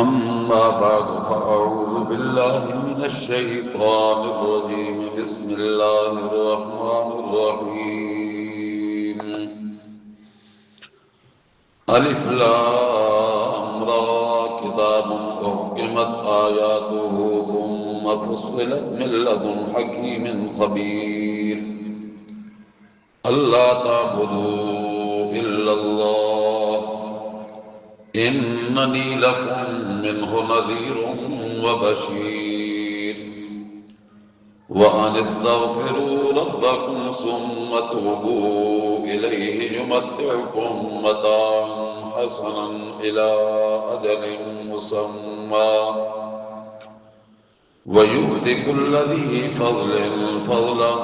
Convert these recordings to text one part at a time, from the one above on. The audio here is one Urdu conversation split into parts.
أما بعد فأعوذ بالله من الشيطان الرجيم بسم الله الرحمن الرحيم ألف لام را كتاب أحكمت آياته ثم فصلت من لدن حكيم خبير ألا تعبدوا إلا الله إنني لكم منه نذير وبشير وأن استغفروا ربكم ثم توبوا إليه يمتعكم متاعا حسنا إلى أجل مسمى ويؤت كل ذي فضل فضله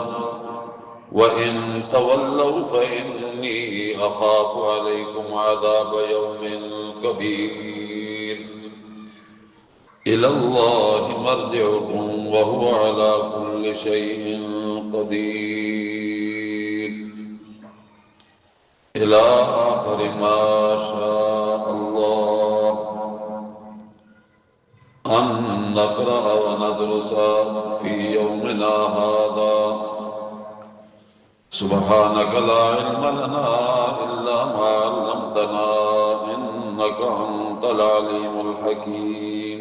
وَإِن تَوَلَّوْا فَإِنِّي أَخَافُ عَلَيْكُمْ عَذَابَ يَوْمٍ كَبِيرٍ إِلَى اللَّهِ مَرْجِعُكُمْ وَهُوَ عَلَى كُلِّ شَيْءٍ قَدِيرٌ إِلَى آخِرِ مَا شَاءَ اللَّهُ أَن نَّقْرَأَ وَنَدْرُسَ فِي يَوْمِنَا هَذَا سبحانك لا علم لنا إلا ما علمتنا إنك أنت العليم الحكيم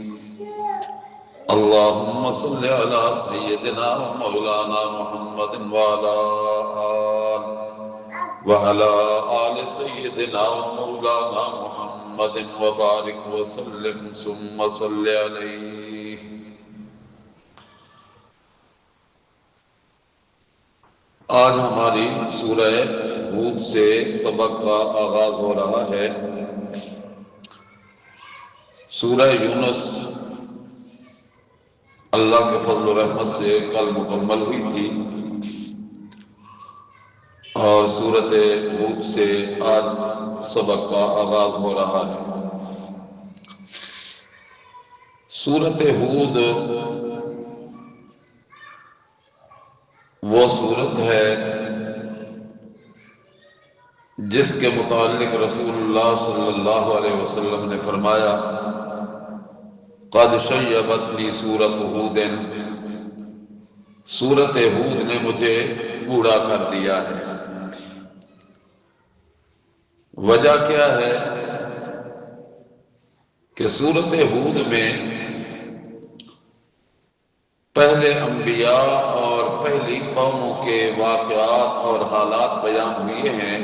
اللهم صل على سيدنا ومولانا محمد وعلى آل سيدنا ومولانا محمد وبارك وسلم ثم صل عليه. آج ہماری سورہ ہود سے سبق کا آغاز ہو رہا ہے. سورہ یونس اللہ کے فضل و رحمت سے کل مکمل ہوئی تھی اور سورۃ ہود سے آج سبق کا آغاز ہو رہا ہے. سورۃ ہود وہ سورت ہے جس کے متعلق رسول اللہ صلی اللہ علیہ وسلم نے فرمایا قد شیبتنی سورۃ ہود، سورۃ ہود نے مجھے بوڑھا کر دیا ہے. وجہ کیا ہے کہ سورۃ ہود میں پہلے انبیاء اور پہلی قوموں کے واقعات اور حالات بیان ہوئے ہیں.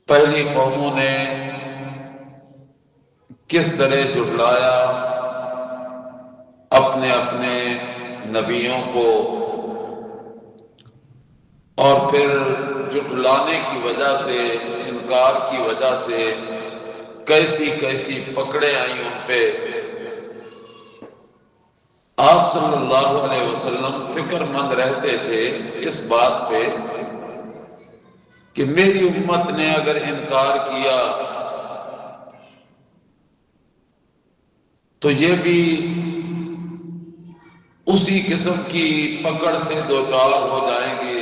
پہلی قوموں نے کس طرح جھٹلایا اپنے اپنے نبیوں کو، اور پھر جھٹلانے کی وجہ سے، انکار کی وجہ سے کیسی کیسی پکڑیں آئیں ان پہ. آپ صلی اللہ علیہ وسلم فکر مند رہتے تھے اس بات پہ کہ میری امت نے اگر انکار کیا تو یہ بھی اسی قسم کی پکڑ سے دوچار ہو جائیں گے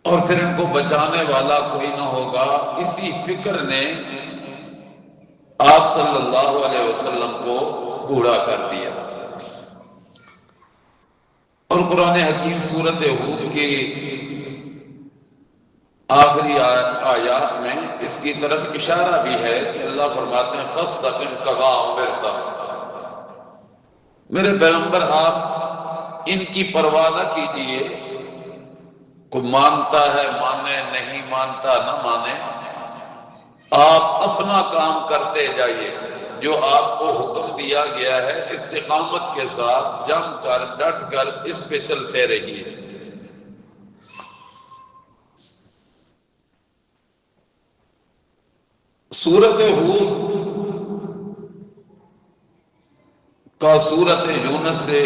اور پھر ان کو بچانے والا کوئی نہ ہوگا. اسی فکر نے آپ صلی اللہ علیہ وسلم کو بوڑھا کر دیا. اور قرآن حکیم سورۃ ہود کی آخری آیات میں اس کی طرف اشارہ بھی ہے کہ اللہ فرماتے ہیں فَاسْتَقِمْ كَمَا أُمِرْتَ، میرے پیغمبر آپ ان کی پرواہ نہ کیجیے. کوئی مانتا ہے مانے، نہیں مانتا نہ مانے، آپ اپنا کام کرتے جائیے. جو آپ کو حکم دیا گیا ہے استقامت کے ساتھ جم کر ڈٹ کر اس پہ چلتے رہیے. سورۃ ہود کا سورۃ یونس سے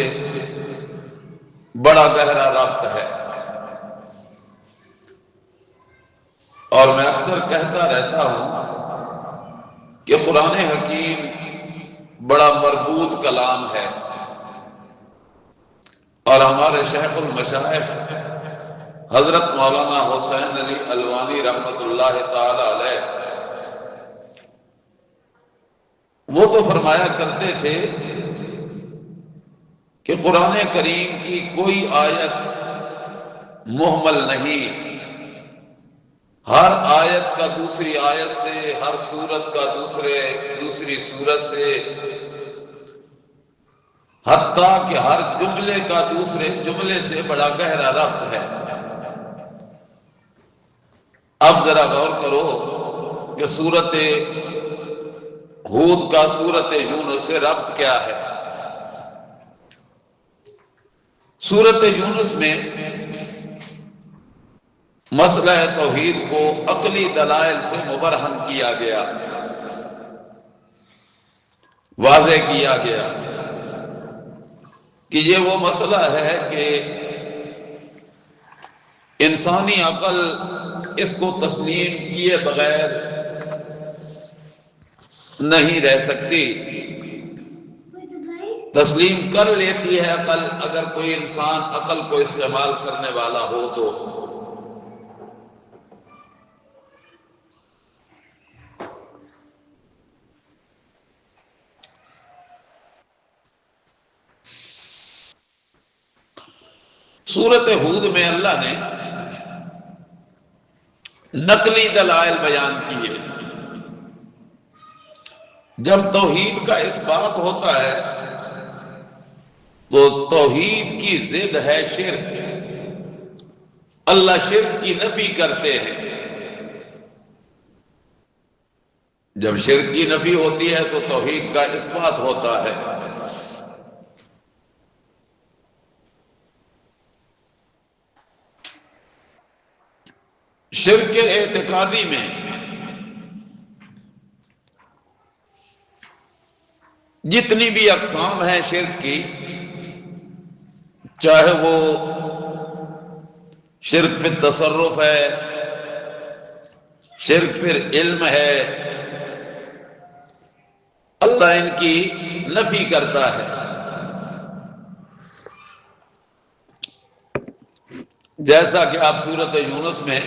بڑا گہرا ربط ہے، اور میں اکثر کہتا رہتا ہوں کہ قرآن حکیم بڑا مربوط کلام ہے، اور ہمارے شیخ المشائخ حضرت مولانا حسین علی الوانی رحمت اللہ تعالی علیہ، وہ تو فرمایا کرتے تھے کہ قرآن کریم کی کوئی آیت محمل نہیں، ہر آیت کا دوسری آیت سے، ہر سورت کا دوسری سورت سے، حتیٰ کہ ہر جملے کا دوسرے جملے سے بڑا گہرا ربط ہے۔ اب ذرا غور کرو کہ سورت ہود کا سورت یونس سے ربط کیا ہے۔ سورت یونس میں مسئلہ توحید کو عقلی دلائل سے مبرہن کیا گیا، واضح کیا گیا کہ یہ وہ مسئلہ ہے کہ انسانی عقل اس کو تسلیم کیے بغیر نہیں رہ سکتی، تسلیم کر لیتی ہے عقل اگر کوئی انسان عقل کو استعمال کرنے والا ہو تو۔ سورت ہود میں اللہ نے نقلی دلائل بیان کیے۔ جب توحید کا اس بات ہوتا ہے تو توحید کی ضد ہے شرک، اللہ شرک کی نفی کرتے ہیں۔ جب شرک کی نفی ہوتی ہے تو توحید کا اس بات ہوتا ہے۔ شرک اعتقادی میں جتنی بھی اقسام ہیں شرک کی، چاہے وہ شرک فی التصرف ہے، شرک فی علم ہے، اللہ ان کی نفی کرتا ہے۔ جیسا کہ آپ سورت یونس میں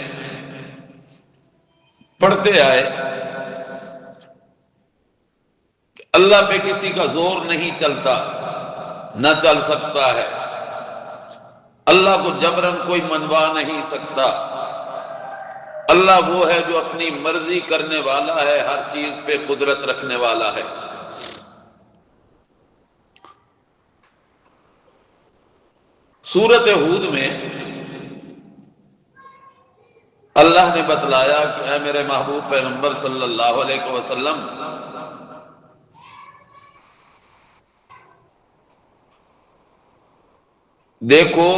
پڑھتے آئے کہ اللہ پہ کسی کا زور نہیں چلتا، نہ چل سکتا ہے، اللہ کو جبراً کوئی منوا نہیں سکتا، اللہ وہ ہے جو اپنی مرضی کرنے والا ہے، ہر چیز پہ قدرت رکھنے والا ہے۔ سورت ہود میں اللہ نے بتلایا کہ اے میرے محبوب پیغمبر صلی اللہ علیہ وسلم، دیکھو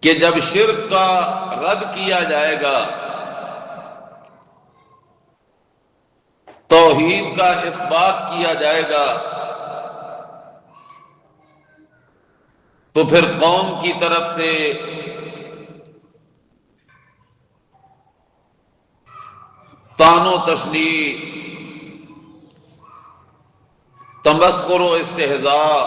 کہ جب شرک کا رد کیا جائے گا، توحید کا اس بات کیا جائے گا، تو پھر قوم کی طرف سے طعن و تشنیع، تمسخر و استہزاء،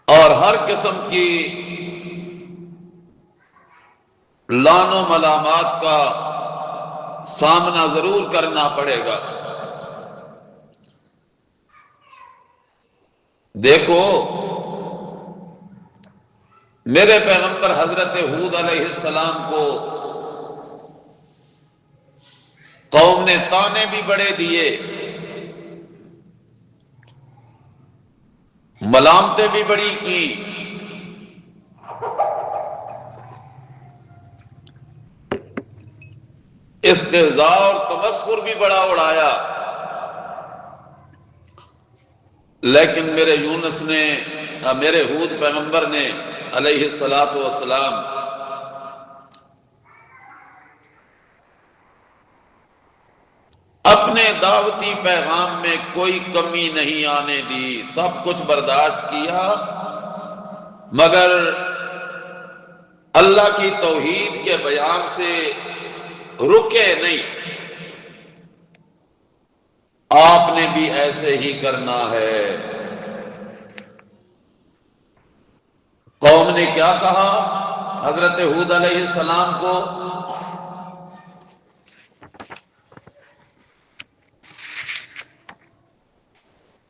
اور ہر قسم کی لعن و ملامات کا سامنا ضرور کرنا پڑے گا۔ دیکھو میرے پیغمبر حضرت ہود علیہ السلام کو قوم نے طعنے بھی بڑے دیے، ملامتیں بھی بڑی کی، استہزاء اور تمسخر بھی بڑا اڑایا، لیکن میرے یونس نے، میرے ہود پیغمبر نے علیہ السلام اپنے دعوتی پیغام میں کوئی کمی نہیں آنے دی، سب کچھ برداشت کیا، مگر اللہ کی توحید کے بیان سے رکے نہیں۔ آپ نے بھی ایسے ہی کرنا ہے۔ قوم نے کیا کہا حضرت ہود علیہ السلام کو؟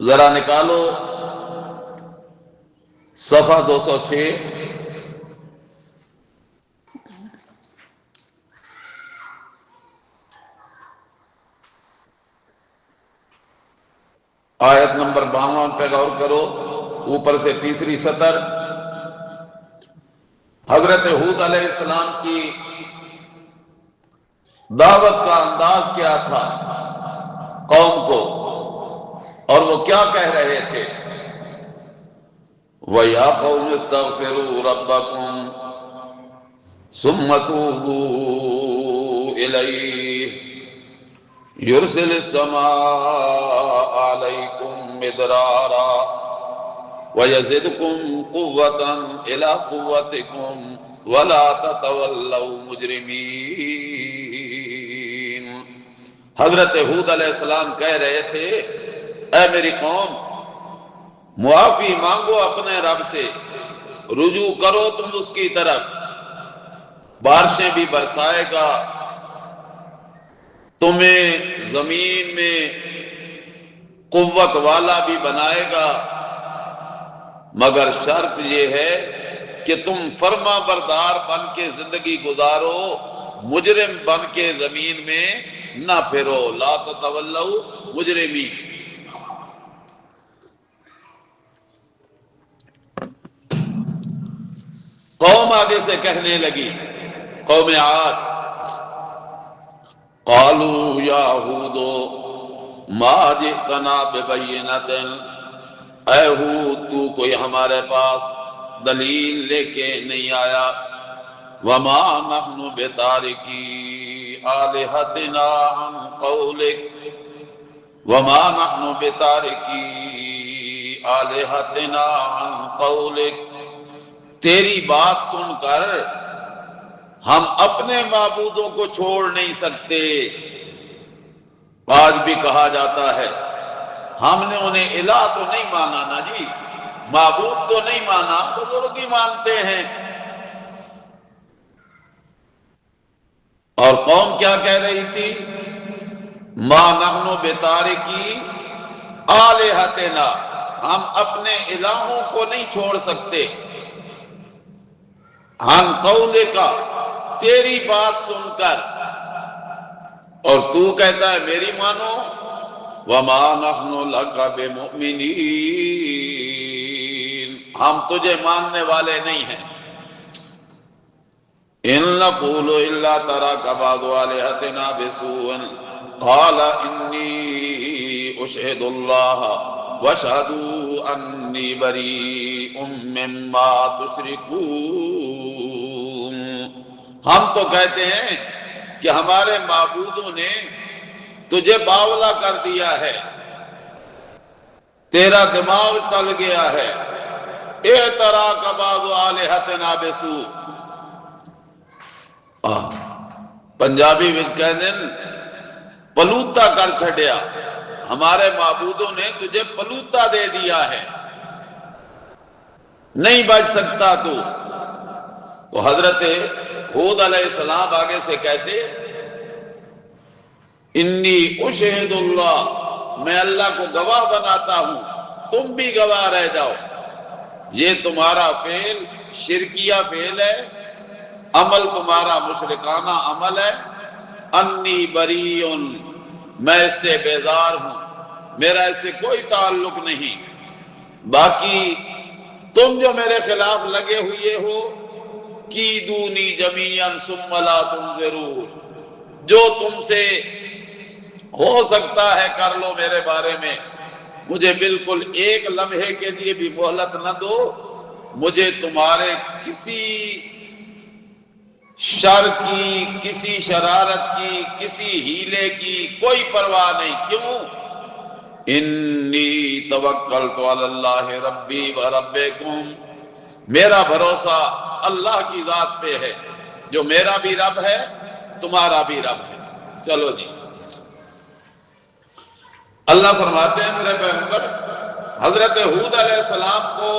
ذرا نکالو صفحہ 206۔ آیت نمبر 52 پہ غور کرو، اوپر سے تیسری سطر۔ حضرت ہود علیہ السلام کی دعوت کا انداز کیا تھا قوم کو، اور وہ کیا کہہ رہے تھے؟ وَيَا قَوْمِ اسْتَغْفِرُوا رَبَّكُمْ ثُمَّ تُوبُوا إِلَيْهِ يُرْسِلِ السَّمَاءَ عَلَيْكُمْ مِدْرَارًا وَيَزِدْكُمْ قُوَّةً إِلَىٰ قُوَّتِكُمْ وَلَا تَتَوَلَّوْا مُجْرِمِينَ۔ حضرت ہود علیہ السلام کہہ رہے تھے، اے میری قوم، معافی مانگو اپنے رب سے، رجوع کرو تم اس کی طرف، بارشیں بھی برسائے گا، تمہیں زمین میں قوت والا بھی بنائے گا، مگر شرط یہ ہے کہ تم فرما بردار بن کے زندگی گزارو، مجرم بن کے زمین میں نہ پھرو، لا تتولوا مجرمین۔ قوم آگے سے کہنے لگی، قوم عاد، قالوا یا ہود ما جئتنا ببینۃ، اے ہود تو کوئی ہمارے پاس دلیل لے کے نہیں آیا، وما نحن بتارکی آلہتنا عن قولک، وما نحن بتارکی آلہتنا عن قولک، تیری بات سن کر ہم اپنے معبودوں کو چھوڑ نہیں سکتے۔ آج بھی کہا جاتا ہے ہم نے انہیں الہ تو نہیں مانا نا جی، معبود تو نہیں مانا، بزرگ ہی مانتے ہیں۔ اور قوم کیا کہہ رہی تھی؟ ما نحن بتارکی آلہتنا، ہم اپنے الہوں کو نہیں چھوڑ سکتے، عن قولک، تیری بات سن کر، اور تو کہتا ہے میری مانو، وما نحن لک بمؤمنین، ہم تجھے ماننے والے نہیں ہیں۔ ان نقول الا تراک بعض آلہتنا بسوء قال انی اشہد اللہ واشہدوا انی بریء مما تشرکون، ہم تو کہتے ہیں کہ ہمارے معبودوں نے تجھے باولا کر دیا ہے، تیرا دماغ ٹل گیا ہے، اعتراک بعض آلہتنا بسوء، پنجابی وچ کہندے پلوتا کر چھڈیا، ہمارے معبودوں نے تجھے پلوتا دے دیا ہے، نہیں بچ سکتا تو۔ تو حضرت ہود علیہ السلام آگے سے کہتے، انی اشہد اللہ، میں اللہ کو گواہ بناتا ہوں، تم بھی گواہ رہ جاؤ، یہ تمہارا فعل شرکیہ فعل ہے، عمل تمہارا مشرکانہ عمل ہے، انی بریء، میں اس سے بیزار ہوں، میرا اس سے کوئی تعلق نہیں، باقی تم جو میرے خلاف لگے ہوئے ہو، کیدونی جمیعا ثم لا تنظرون، جو تم سے ہو سکتا ہے کر لو میرے بارے میں، مجھے بالکل ایک لمحے کے لیے بھی مہلت نہ دو، مجھے تمہارے کسی شر کی، کسی شرارت کی، کسی ہیلے کی کوئی پرواہ نہیں۔ کیوں؟ انی توکلت علی اللہ ربی و ربکم، میرا بھروسہ اللہ کی ذات پہ ہے، جو میرا بھی رب ہے تمہارا بھی رب ہے۔ چلو جی، اللہ فرماتے ہیں میرے پیغمبر حضرت ہود علیہ السلام کو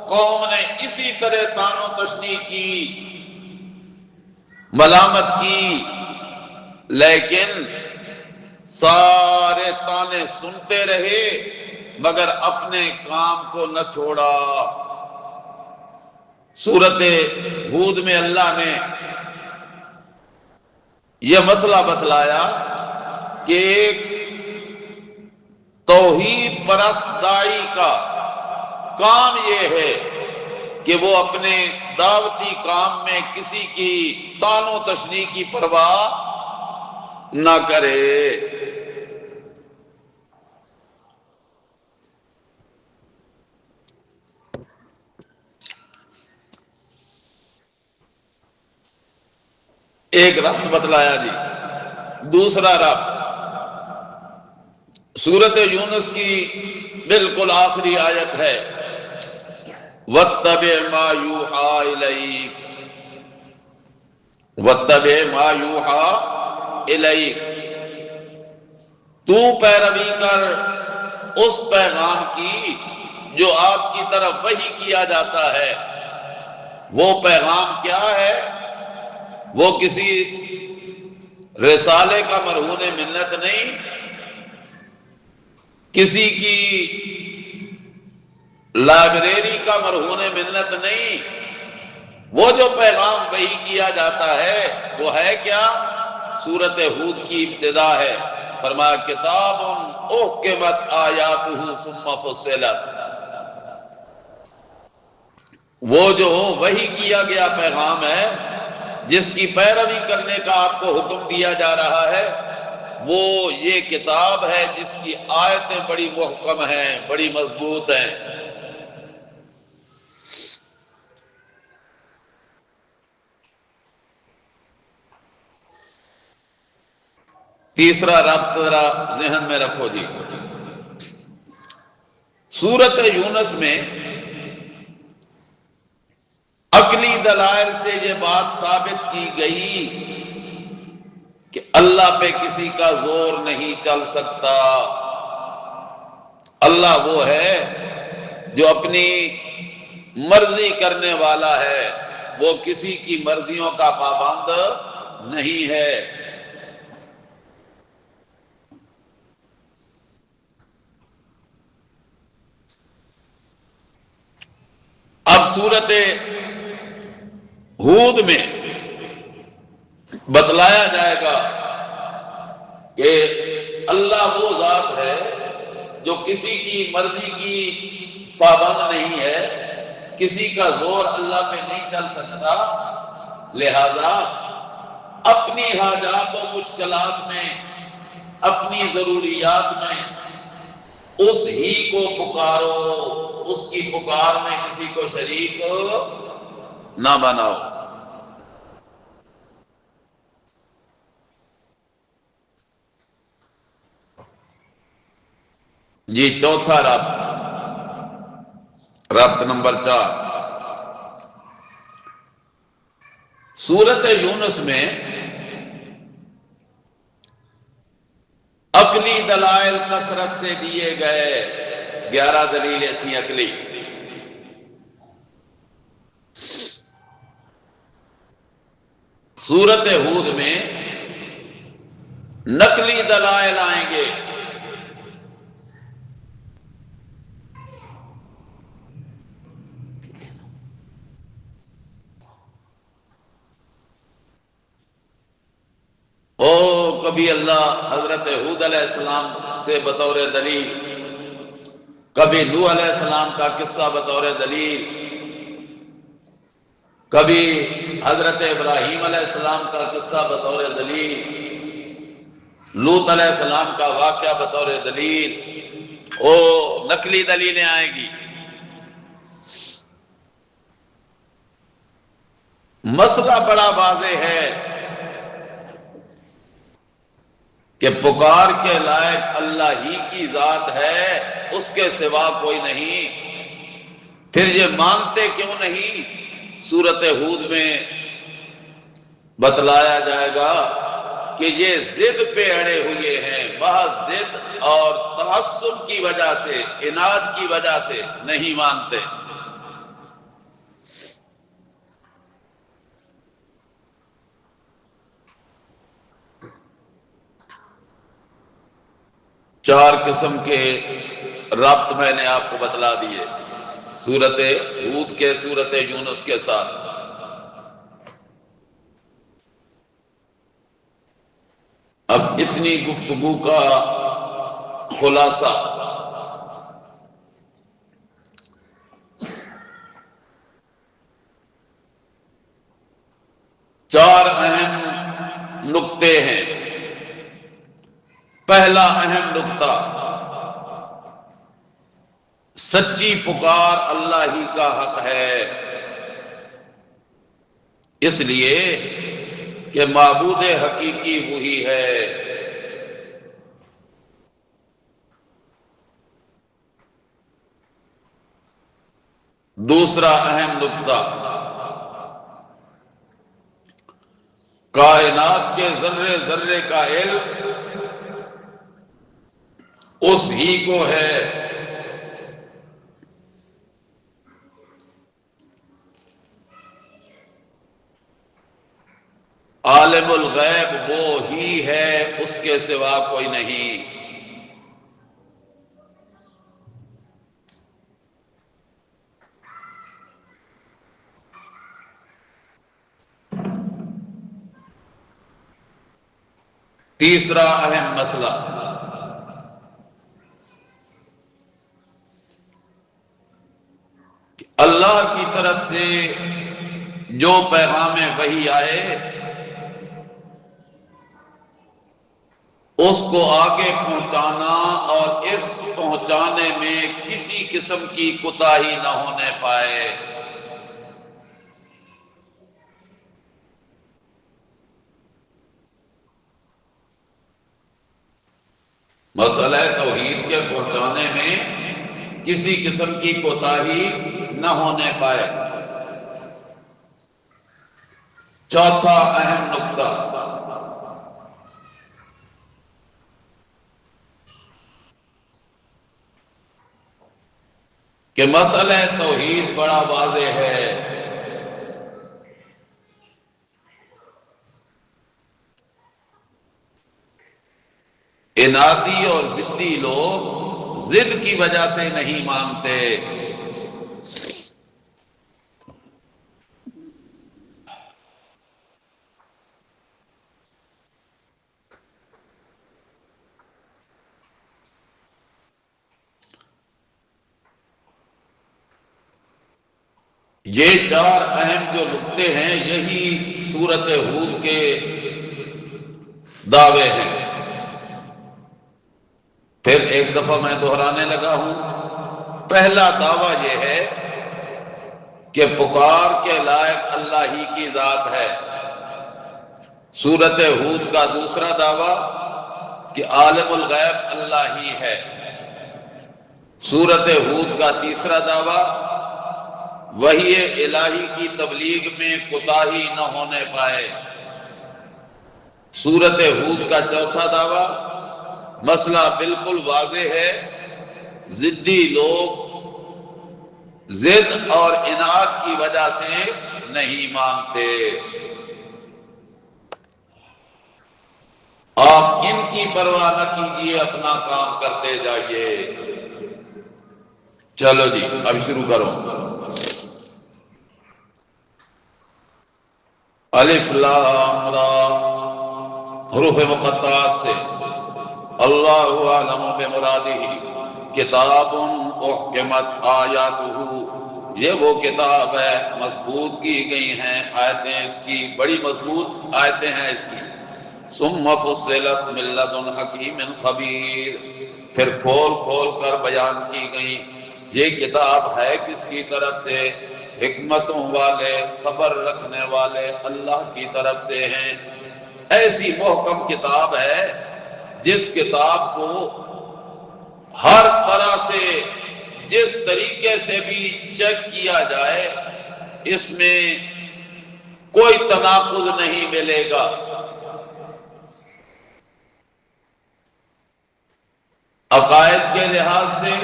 قوم نے اسی طرح طعن و تشنیع کی، ملامت کی، لیکن سارے طعنے سنتے رہے مگر اپنے کام کو نہ چھوڑا۔ سورۃ ہود میں اللہ نے یہ مسئلہ بتلایا کہ ایک توحید پرست داعی کا کام یہ ہے کہ وہ اپنے دعوتی کام میں کسی کی طعن و تشنیع کی پرواہ نہ کرے۔ ایک ربط بتلایا جی۔ دوسرا ربط سورۃ یونس کی بالکل آخری آیت ہے، وَاتَّبِعْ مَا يُوحَىٰ إِلَيْكَ، وَاتَّبِعْ مَا يُوحَىٰ إِلَيْكَ، تو پیروی کر اس پیغام کی جو آپ کی طرف وحی کیا جاتا ہے۔ وہ پیغام کیا ہے؟ وہ کسی رسالے کا مرہون منت نہیں، کسی کی لائبریری کا مرہون منت نہیں۔ وہ جو پیغام وحی کیا جاتا ہے وہ ہے کیا؟ سورۃ ہود کی ابتدا ہے، فرمایا کتاب احکمت آیاتہ ثم فصلت۔ وہ جو وحی کیا گیا پیغام ہے جس کی پیروی کرنے کا آپ کو حکم دیا جا رہا ہے، وہ یہ کتاب ہے جس کی آیتیں بڑی محکم ہیں، بڑی مضبوط ہیں۔ تیسرا ربط ذرا ذہن میں رکھو جی۔ سورۃ یونس میں عقلی دلائل سے یہ بات ثابت کی گئی کہ اللہ پہ کسی کا زور نہیں چل سکتا۔ اللہ وہ ہے جو اپنی مرضی کرنے والا ہے، وہ کسی کی مرضیوں کا پابند نہیں ہے۔ اب سورۃ ہود میں بتلایا جائے گا کہ اللہ وہ ذات ہے جو کسی کی مرضی کی پابند نہیں ہے، کسی کا زور اللہ پہ نہیں چل سکتا، لہذا اپنی حاجات و مشکلات میں، اپنی ضروریات میں اس ہی کو پکارو، اس کی پکار میں کسی کو شریک نہ بناؤ۔ جی چوتھا ربط نمبر 4، سورۃ یونس میں عقلی دلائل کثرت سے دیے گئے، 11 دلیلیں تھیں عقلی۔ سورۃ ہود میں نقلی دلائل آئیں گے۔ کبھی اللہ حضرت ہود علیہ السلام سے بطور دلیل، کبھی نوح علیہ السلام کا قصہ بطور دلیل، کبھی حضرت ابراہیم علیہ السلام کا قصہ بطور دلیل، لوط علیہ السلام کا واقعہ بطور دلیل، نقلی دلیلیں آئیں گی۔ مسئلہ بڑا واضح ہے کہ پکار کے لائق اللہ ہی کی ذات ہے، اس کے سوا کوئی نہیں۔ پھر یہ مانتے کیوں نہیں؟ سورۃ ہود میں بتلایا جائے گا کہ یہ ضد پہ اڑے ہوئے ہیں، محض ضد اور تعصب کی وجہ سے، عناد کی وجہ سے نہیں مانتے۔ چار قسم کے ربط میں نے آپ کو بتلا دیے سورت ہود کے، سورت یونس کے ساتھ۔ اب اتنی گفتگو کا خلاصہ، چار اہم نقطے ہیں۔ پہلا اہم نقطہ، سچی پکار اللہ ہی کا حق ہے، اس لیے کہ معبود حقیقی وہی ہے۔ دوسرا اہم نقطہ، کائنات کے ذرے ذرے کا علم اس ہی کو ہے۔ عالم الغیب وہ ہی ہے، اس کے سوا کوئی نہیں۔ تیسرا اہم مسئلہ، اللہ کی طرف سے جو پیغام وحی آئے اس کو آگے پہنچانا، اور اس پہنچانے میں کسی قسم کی کوتاہی نہ ہونے پائے۔ مسئلہ توحید کے پہنچانے میں کسی قسم کی کوتاہی نہ ہونے پائے۔ چوتھا اہم نقطہ، کہ مسئلہ توحید بڑا واضح ہے۔ عنادی اور ضدی لوگ ضد کی وجہ سے نہیں مانتے۔ یہ چار اہم جو نقطے ہیں، یہی سورت ہود کے دعوے ہیں۔ پھر ایک دفعہ میں دہرانے لگا ہوں، پہلا دعویٰ یہ ہے کہ پکار کے لائق اللہ ہی کی ذات ہے۔ سورت ہود کا دوسرا دعویٰ کہ عالم الغیب اللہ ہی ہے۔ سورت ہود کا تیسرا دعویٰ وحی الہی کی تبلیغ میں کوتاہی نہ ہونے پائے۔ سورت ہود کا چوتھا دعویٰ، مسئلہ بالکل واضح ہے، ضدی لوگ ضد اور عناد کی وجہ سے نہیں مانتے۔ آپ ان کی پرواہ نہ کیجیے، اپنا کام کرتے جائیے۔ چلو جی اب شروع کرو۔ الف لام را، حروف مقطعات سے۔ اللہ اعلم بمرادہ، کتاب احکمت آیاتہ، یہ وہ کتاب ہے مضبوط کی گئی ہیں آیتیں اس کی، بڑی مضبوط آیتیں ہیں اس کی۔ ثم فصلت من لدن حکیم خبیر، پھر کھول کھول کر بیان کی گئی۔ یہ کتاب ہے کس کی طرف سے؟ حکمتوں والے، خبر رکھنے والے اللہ کی طرف سے ہیں۔ ایسی محکم کتاب ہے جس کتاب کو ہر طرح سے، جس طریقے سے بھی چیک کیا جائے، اس میں کوئی تناقض نہیں ملے گا۔ عقائد کے لحاظ سے،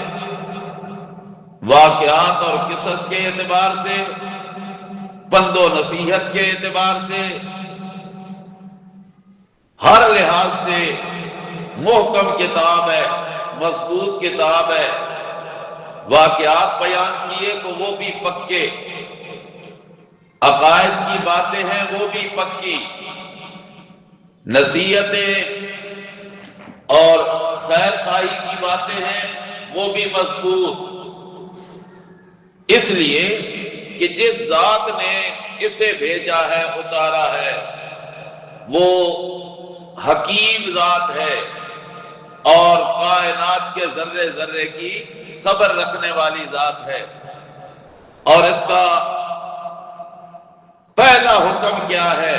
واقعات اور قصص کے اعتبار سے، پند و نصیحت کے اعتبار سے، ہر لحاظ سے محکم کتاب ہے، مضبوط کتاب ہے۔ واقعات بیان کیے تو وہ بھی پکے، عقائد کی باتیں ہیں وہ بھی پکی، نصیحتیں اور خیر خواہی کی باتیں ہیں وہ بھی مضبوط۔ اس لیے کہ جس ذات نے اسے بھیجا ہے، اتارا ہے، وہ حکیم ذات ہے اور کائنات کے ذرے ذرے کی خبر رکھنے والی ذات ہے۔ اور اس کا پہلا حکم کیا ہے؟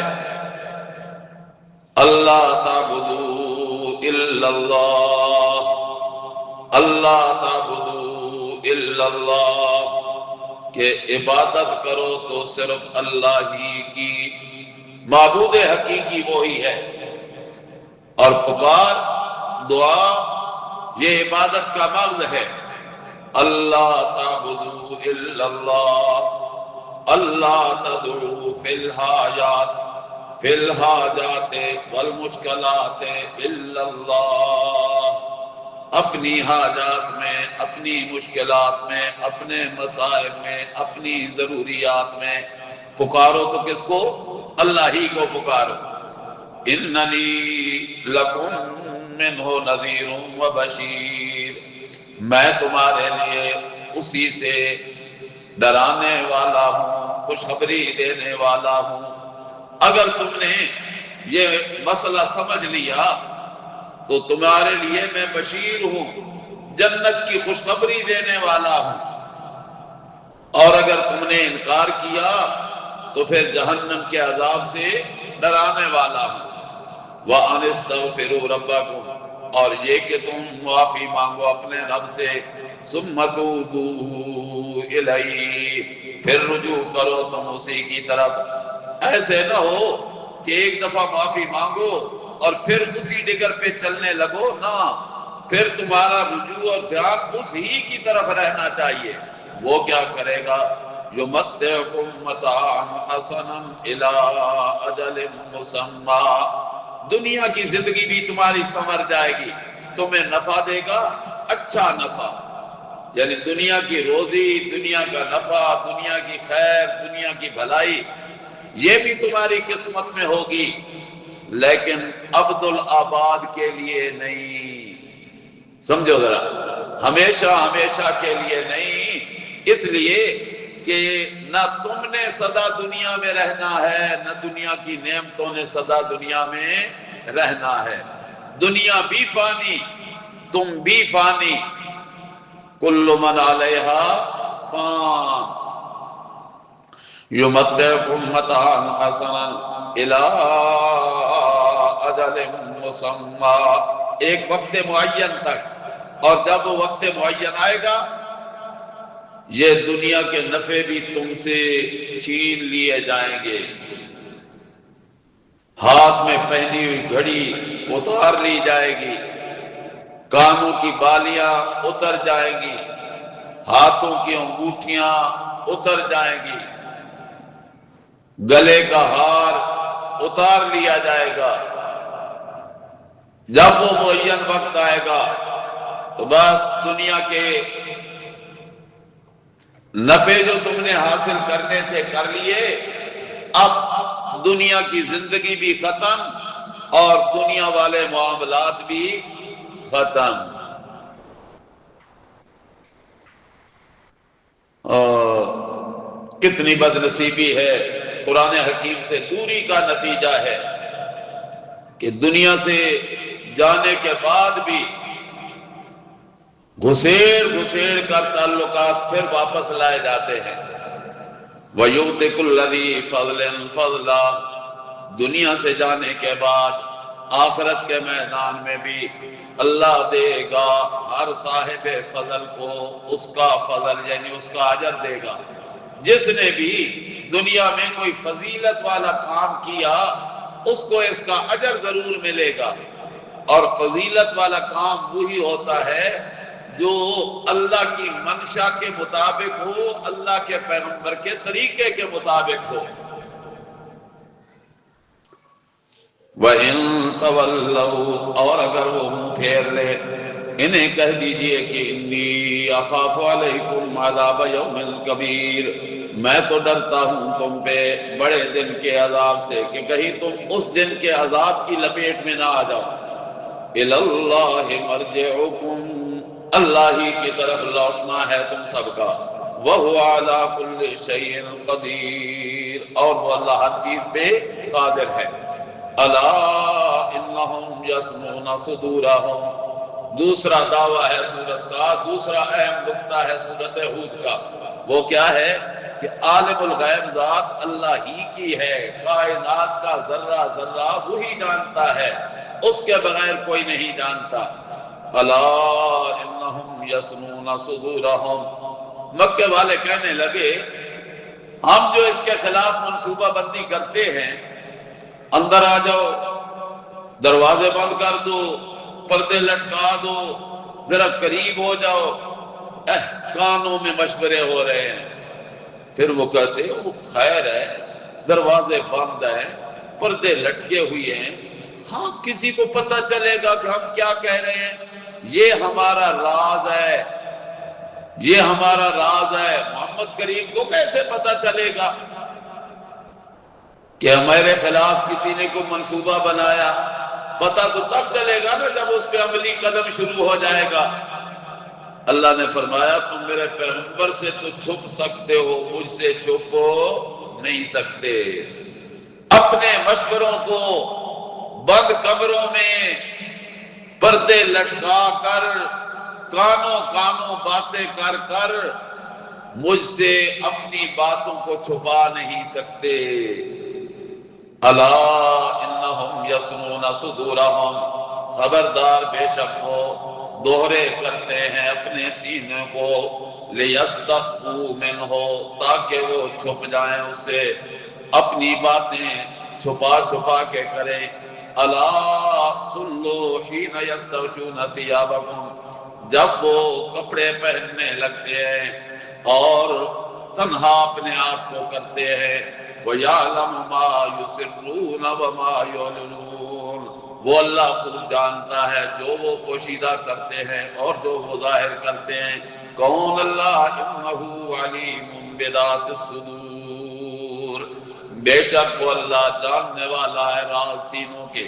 اللہ تعبدوا الا اللہ، اللہ تعبدوا الا اللہ، کہ عبادت کرو تو صرف اللہ ہی کی، معبود حقیقی وہی ہے۔ اور پکار، دعا، یہ عبادت کا مغز ہے۔ اللہ تعبدوا الا اللہ، اللہ تدعو فی الحاجات والمشکلات الا اللہ، اپنی حاجات میں، اپنی مشکلات میں، اپنے مسائل میں، اپنی ضروریات میں پکارو تو کس کو؟ اللہ ہی کو پکارو۔ اننی لکم منہ نذیر و بشیر، میں تمہارے لیے اسی سے ڈرانے والا ہوں، خوشخبری دینے والا ہوں۔ اگر تم نے یہ مسئلہ سمجھ لیا تو تمہارے لیے میں بشیر ہوں، جنت کی خوشخبری دینے والا ہوں، اور اگر تم نے انکار کیا تو پھر جہنم کے عذاب سے ڈرانے والا ہوں۔ وَأَنِ اسْتَغْفِرُوا رَبَّكُمْ، اور یہ کہ تم معافی مانگو اپنے رب سے، ثُمَّ تُوبُوا إِلَيْهِ، پھر رجوع کرو تم اسی کی طرف۔ ایسے نہ ہو کہ ایک دفعہ معافی مانگو اور پھر اسی ڈگر پہ چلنے لگو، نہ، پھر تمہارا رجوع اور دھیان اس ہی کی طرف رہنا چاہیے۔ وہ کیا کرے گا؟ یمتعکم متاعا حسنا الی اجل مسمی، دنیا کی زندگی بھی تمہاری سنور جائے گی، تمہیں نفع دے گا، اچھا نفع، یعنی دنیا کی روزی، دنیا کا نفع، دنیا کی خیر، دنیا کی بھلائی، یہ بھی تمہاری قسمت میں ہوگی، لیکن عبد الآباد کے لیے نہیں۔ سمجھو ذرا، ہمیشہ ہمیشہ کے لیے نہیں، اس لیے کہ نہ تم نے سدا دنیا میں رہنا ہے، نہ دنیا کی نعمتوں نے سدا دنیا میں رہنا ہے۔ دنیا بھی فانی، تم بھی فانی، کل من علیہا فان، یمتعکم متاعا حسنا الی اجل مسمی، ایک وقت معین تک، اور جب وہ وقت معین آئے گا یہ دنیا کے نفع بھی تم سے چھین لیے جائیں گے، ہاتھ میں پہنی ہوئی گھڑی اتار لی جائے گی، کانوں کی بالیاں اتر جائیں گی، ہاتھوں کی انگوٹھیاں اتر جائیں گی، گلے کا ہار اتار لیا جائے گا۔ جب وہ معین وقت آئے گا تو بس دنیا کے نفع جو تم نے حاصل کرنے تھے کر لیے، اب دنیا کی زندگی بھی ختم اور دنیا والے معاملات بھی ختم۔ کتنی بد نصیبی ہے، قرآن حکیم سے دوری کا نتیجہ ہے کہ دنیا سے جانے کے بعد بھی گھسیڑ کر تعلقات پھر واپس لائے جاتے ہیں۔ وَيُؤْتِ كُلَّ ذِي فَضْلٍ فَضْلًا، دنیا سے جانے کے بعد آخرت کے میدان میں بھی اللہ دے گا ہر صاحب فضل کو اس کا فضل، یعنی اس کا اجر دے گا۔ جس نے بھی دنیا میں کوئی فضیلت والا کام کیا اس کو اس کا اجر ضرور ملے گا، اور فضیلت والا کام وہی ہوتا ہے جو اللہ کی منشا کے مطابق ہو، اللہ کے پیغمبر کے طریقے کے مطابق ہو۔ وَإِن تَوَلَّوْا، اور اگر وہ منہ پھیر لے، انہیں کہہ دیجئے کہ انی اخاف علیکم عذاب یوم کبیر، میں تو ڈرتا ہوں تم پہ بڑے دن کے عذاب سے، کہ کہیں تم اس دن کے عذاب کی لپیٹ میں نہ آ جاؤ۔ الی اللہ مرجعکم، اللہ ہی کی طرف لوٹنا ہے تم سب کا، وَهُوَ عَلَى كُلِّ شَيْءٍ قَدِيرٌ، اور وہ اللہ ہر چیز پہ قادر ہے۔ الا انہم یسمعون صدورہم، دوسرا دعویٰ ہے سورت کا، دوسرا اہم نکتہ ہے سورت ہود کا، وہ کیا ہے کہ عالم الغیب ذات اللہ ہی کی ہے، کائنات کا ذرہ ذرہ وہی جانتا ہے، اس کے بغیر کوئی نہیں جانتا۔ الا انہم یسمعون صدورہم، مکے والے کہنے لگے ہم جو اس کے خلاف منصوبہ بندی کرتے ہیں، اندر آ جاؤ، دروازے بند کر دو، پردے لٹکا دو، ذرا قریب ہو جاؤ، کانوں میں مشورے ہو رہے ہیں۔ پھر وہ کہتے وہ خیر ہے، دروازے بند ہیں، پردے لٹکے ہوئے ہیں، ہاں کسی کو پتہ چلے گا کہ ہم کیا کہہ رہے ہیں، یہ ہمارا راز ہے، یہ ہمارا راز ہے، محمد کریم کو کیسے پتہ چلے گا کہ ہمارے خلاف کسی نے کوئی منصوبہ بنایا؟ پتہ تو تب چلے گا نا جب اس پہ عملی قدم شروع ہو جائے گا۔ اللہ نے فرمایا تم میرے پیغمبر سے تو چھپ سکتے ہو، مجھ سے چھپ نہیں سکتے۔ اپنے مشوروں کو بند کمروں میں پردے لٹکا کر، کانوں باتیں کر کر مجھ سے اپنی باتوں کو چھپا نہیں سکتے۔ الا انہم یسمعون صدورہم، خبردار بے شک وہ دوہرے کرتے ہیں اپنے سینے کو، لیستخفوا منہ، تاکہ وہ چھپ جائیں اس سے، اپنی باتیں چھپا چھپا کے کریں۔ الا صلوا حین یستغشون ثیابکم، جب وہ کپڑے پہننے لگتے ہیں اور تنہا اپنے آپ کو کرتے ہیں، وَيَعْلَمُ مَا يُسِرُّونَ وَمَا يُعْلِنُونَ، وہ اللہ خود جانتا ہے جو وہ پوشیدہ کرتے ہیں اور جو وہ ظاہر کرتے ہیں۔ کون اللہ؟ اِنَّهُ عَلِيمٌ بِذَاتِ الصُّدُورِ، بے شک وہ اللہ جاننے والا ہے راز سینوں کے۔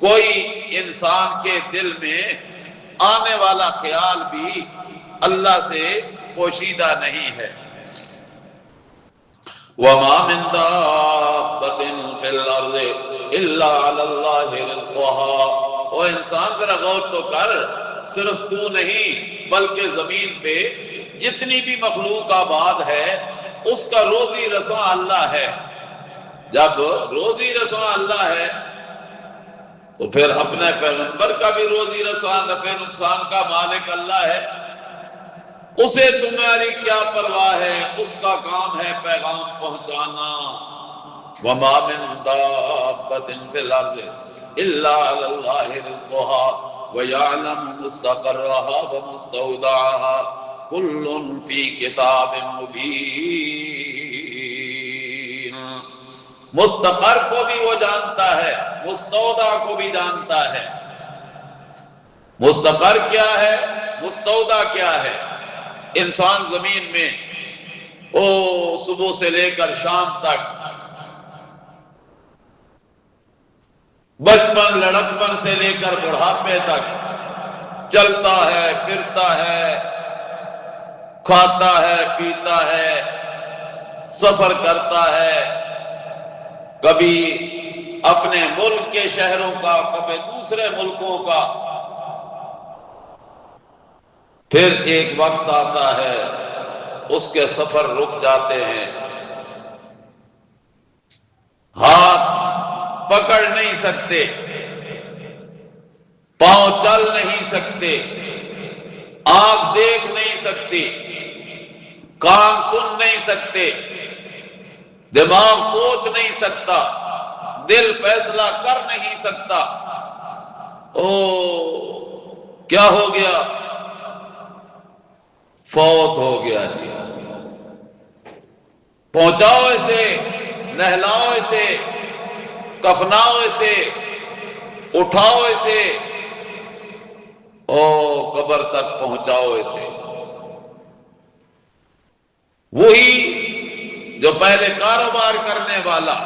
کوئی انسان کے دل میں آنے والا خیال بھی اللہ سے پوشیدہ نہیں ہے۔ وَمَا مِن دَابَّةٍ فِي الْأَرْضِ إِلَّا عَلَى اللَّهِ رِزْقُهَا، او انسان ذرا غور تو کر، صرف تو نہیں بلکہ زمین پہ جتنی بھی مخلوق آباد ہے اس کا روزی رساں اللہ ہے۔ جب روزی رساں اللہ ہے تو پھر اپنے پیغمبر کا بھی روزی رساں، نفع نقصان کا مالک اللہ ہے، اسے تمہاری کیا پرواہ ہے، اس کا کام ہے پیغام پہنچانا۔ وَمَا مِن دَابَّةٍ فِي الْأَرْضِ إِلَّا عَلَى اللَّهِ رِزْقُهَا وَيَعْلَمُ مُسْتَقَرَّهَا وَمُسْتَوْدَعَهَا كُلٌّ فِي كِتَابٍ مُبِينٍ، مستقر کو بھی وہ جانتا ہے، مستودع کو بھی جانتا ہے۔ مستقر کیا ہے، مستودع کیا ہے؟ انسان زمین میں صبح سے لے کر شام تک، بچپن لڑکپن سے لے کر بڑھاپے تک چلتا ہے، پھرتا ہے، کھاتا ہے، پیتا ہے، سفر کرتا ہے، کبھی اپنے ملک کے شہروں کا، کبھی دوسرے ملکوں کا۔ پھر ایک وقت آتا ہے اس کے سفر رک جاتے ہیں، ہاتھ پکڑ نہیں سکتے، پاؤں چل نہیں سکتے، آنکھ دیکھ نہیں سکتی، کان سن نہیں سکتے، دماغ سوچ نہیں سکتا، دل فیصلہ کر نہیں سکتا۔ او کیا ہو گیا؟ فوت ہو گیا جی۔ پہنچاؤ اسے، نہلاؤ اسے، کفناؤ اسے، اٹھاؤ اسے، او قبر تک پہنچاؤ اسے۔ وہی جو پہلے کاروبار کرنے والا،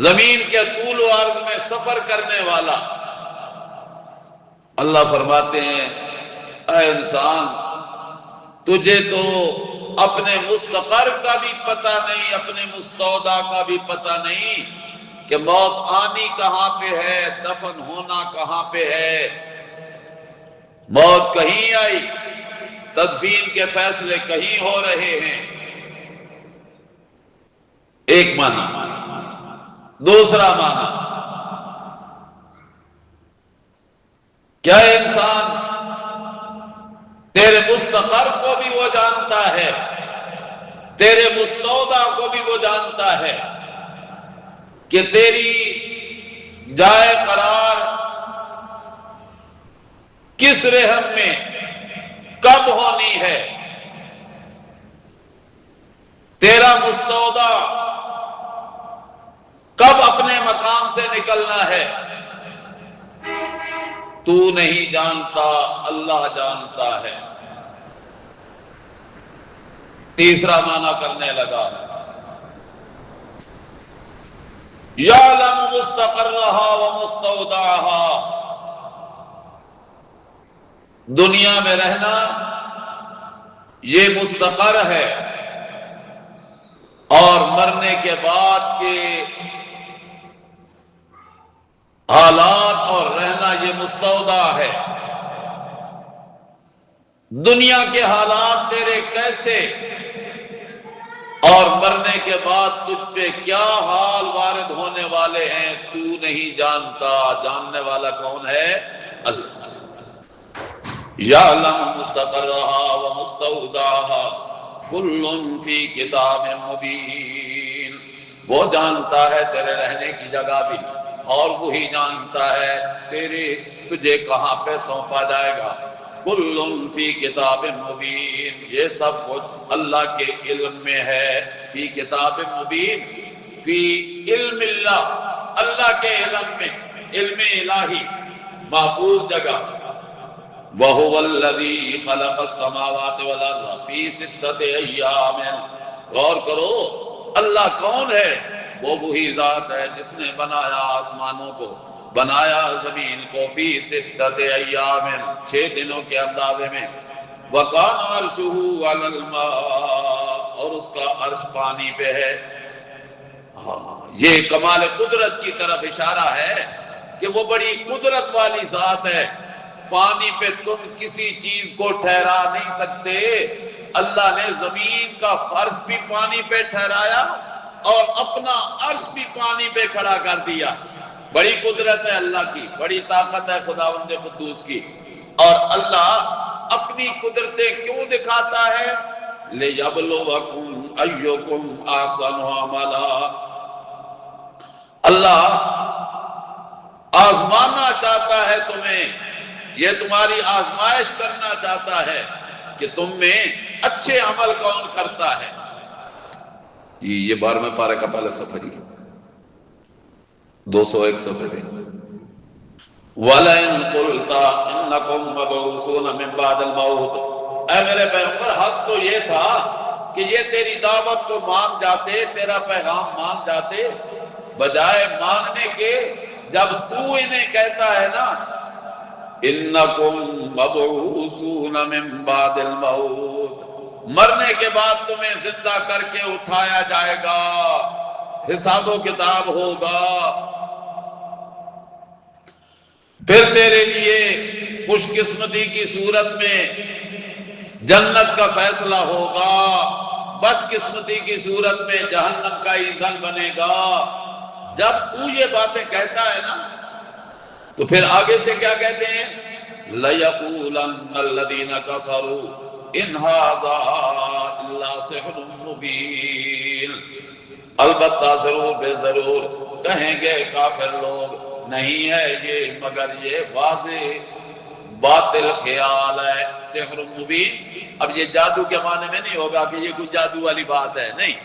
زمین کے طول و عرض میں سفر کرنے والا، اللہ فرماتے ہیں اے انسان، تجھے تو اپنے مستقر کا بھی پتہ نہیں، اپنے مستودع کا بھی پتہ نہیں کہ موت آنی کہاں پہ ہے، دفن ہونا کہاں پہ ہے۔ موت کہیں آئی، تدفین کے فیصلے کہیں ہو رہے ہیں۔ ایک معنی۔ دوسرا معنی، کیا انسان تیرے مستقر کو بھی وہ جانتا ہے، تیرے مستودع کو بھی وہ جانتا ہے کہ تیری جائے قرار کس رحم میں کب ہونی ہے، تیرا مستودع کب اپنے مقام سے نکلنا ہے؟ تو نہیں جانتا، اللہ جانتا ہے۔ تیسرا معنی کرنے لگا، یعلم مستقرها ومستودعها۔ دنیا میں رہنا یہ مستقر ہے، اور مرنے کے بعد کے حالات اور رہنا یہ مستودع ہے۔ دنیا کے حالات تیرے کیسے اور مرنے کے بعد تجھ پہ کیا حال وارد ہونے والے ہیں تو نہیں جانتا، جاننے والا کون ہے؟ اللہ۔ یعلم مستقرها ومستودعها کل فی کتاب مبین۔ وہ جانتا ہے تیرے رہنے کی جگہ بھی، اور وہی جانتا ہے تجھے کہاں پہ سونپا جائے گا۔ کل فی کتاب مبین، یہ سب کچھ اللہ کے علم میں ہے۔ فی کتاب مبین، فی علم اللہ، اللہ کے علم میں، علم الہی محفوظ جگہ۔ وَهُوَ الَّذِي خَلَقَ السَّمَاوَاتِ وَالْأَرْضَ فِي سِتَّةِ أَيَّامٍ۔ غور کرو اللہ کون ہے؟ وہ وہی ذات ہے جس نے بنایا آسمانوں کو، بنایا زمین کو، فی ستۃ ایام، 6 دنوں کے اندازے میں۔ وَكَانَ عَرْشُهُ عَلَى الْمَاءِ، اور اس کا عرش پانی پہ ہے۔ یہ کمال قدرت کی طرف اشارہ ہے کہ وہ بڑی قدرت والی ذات ہے۔ پانی پہ تم کسی چیز کو ٹھہرا نہیں سکتے۔ اللہ نے زمین کا فرش بھی پانی پہ ٹھہرایا اور اپنا عرش بھی پانی پہ کھڑا کر دیا۔ بڑی قدرت ہے اللہ کی، بڑی طاقت ہے خداوند قدوس کی۔ اور اللہ اپنی قدرتیں کیوں دکھاتا ہے؟ لِيَبْلُوَكُمْ أَيُّكُمْ أَحْسَنُ عَمَلًا۔ اللہ آزمانا چاہتا ہے تمہیں، یہ تمہاری آزمائش کرنا چاہتا ہے کہ تم میں اچھے عمل کون کرتا ہے۔ یہ 12ویں پارے کا پہلا صفحہ، 201 صفحے پہ۔ وَلَئِن قُلْتَ إِنَّكُمْ مَبْعُوثُونَ مِن بَعْدِ الْمَوْتِ۔ اے میرے پیغمبر، حق تو یہ تھا کہ یہ تیری دعوت کو مان جاتے، تیرا پیغام مان جاتے، بجائے ماننے کے جب تو انہیں کہتا ہے نا إِنَّكُمْ مَبْعُوثُونَ مِن بَعْدِ الْمَوْتِ، مرنے کے بعد تمہیں زندہ کر کے اٹھایا جائے گا، حساب و کتاب ہوگا، پھر تیرے لیے خوش قسمتی کی صورت میں جنت کا فیصلہ ہوگا، بد قسمتی کی صورت میں جہنم کا ایندھن بنے گا۔ جب تو یہ باتیں کہتا ہے نا تو پھر آگے سے کیا کہتے ہیں؟ لَيَقُولَنَّ الَّذِينَ كَفَرُوا إِنْ هَذَا إِلَّا سِحْرٌ مُبِينٌ۔ البتہ ضرور بے ضرور کہیں گے کافر لوگ، نہیں ہے یہ مگر یہ واضح باطل خیال ہے، سحر مبین۔ اب یہ جادو کے معنی میں نہیں ہوگا کہ یہ کوئی جادو والی بات ہے، نہیں،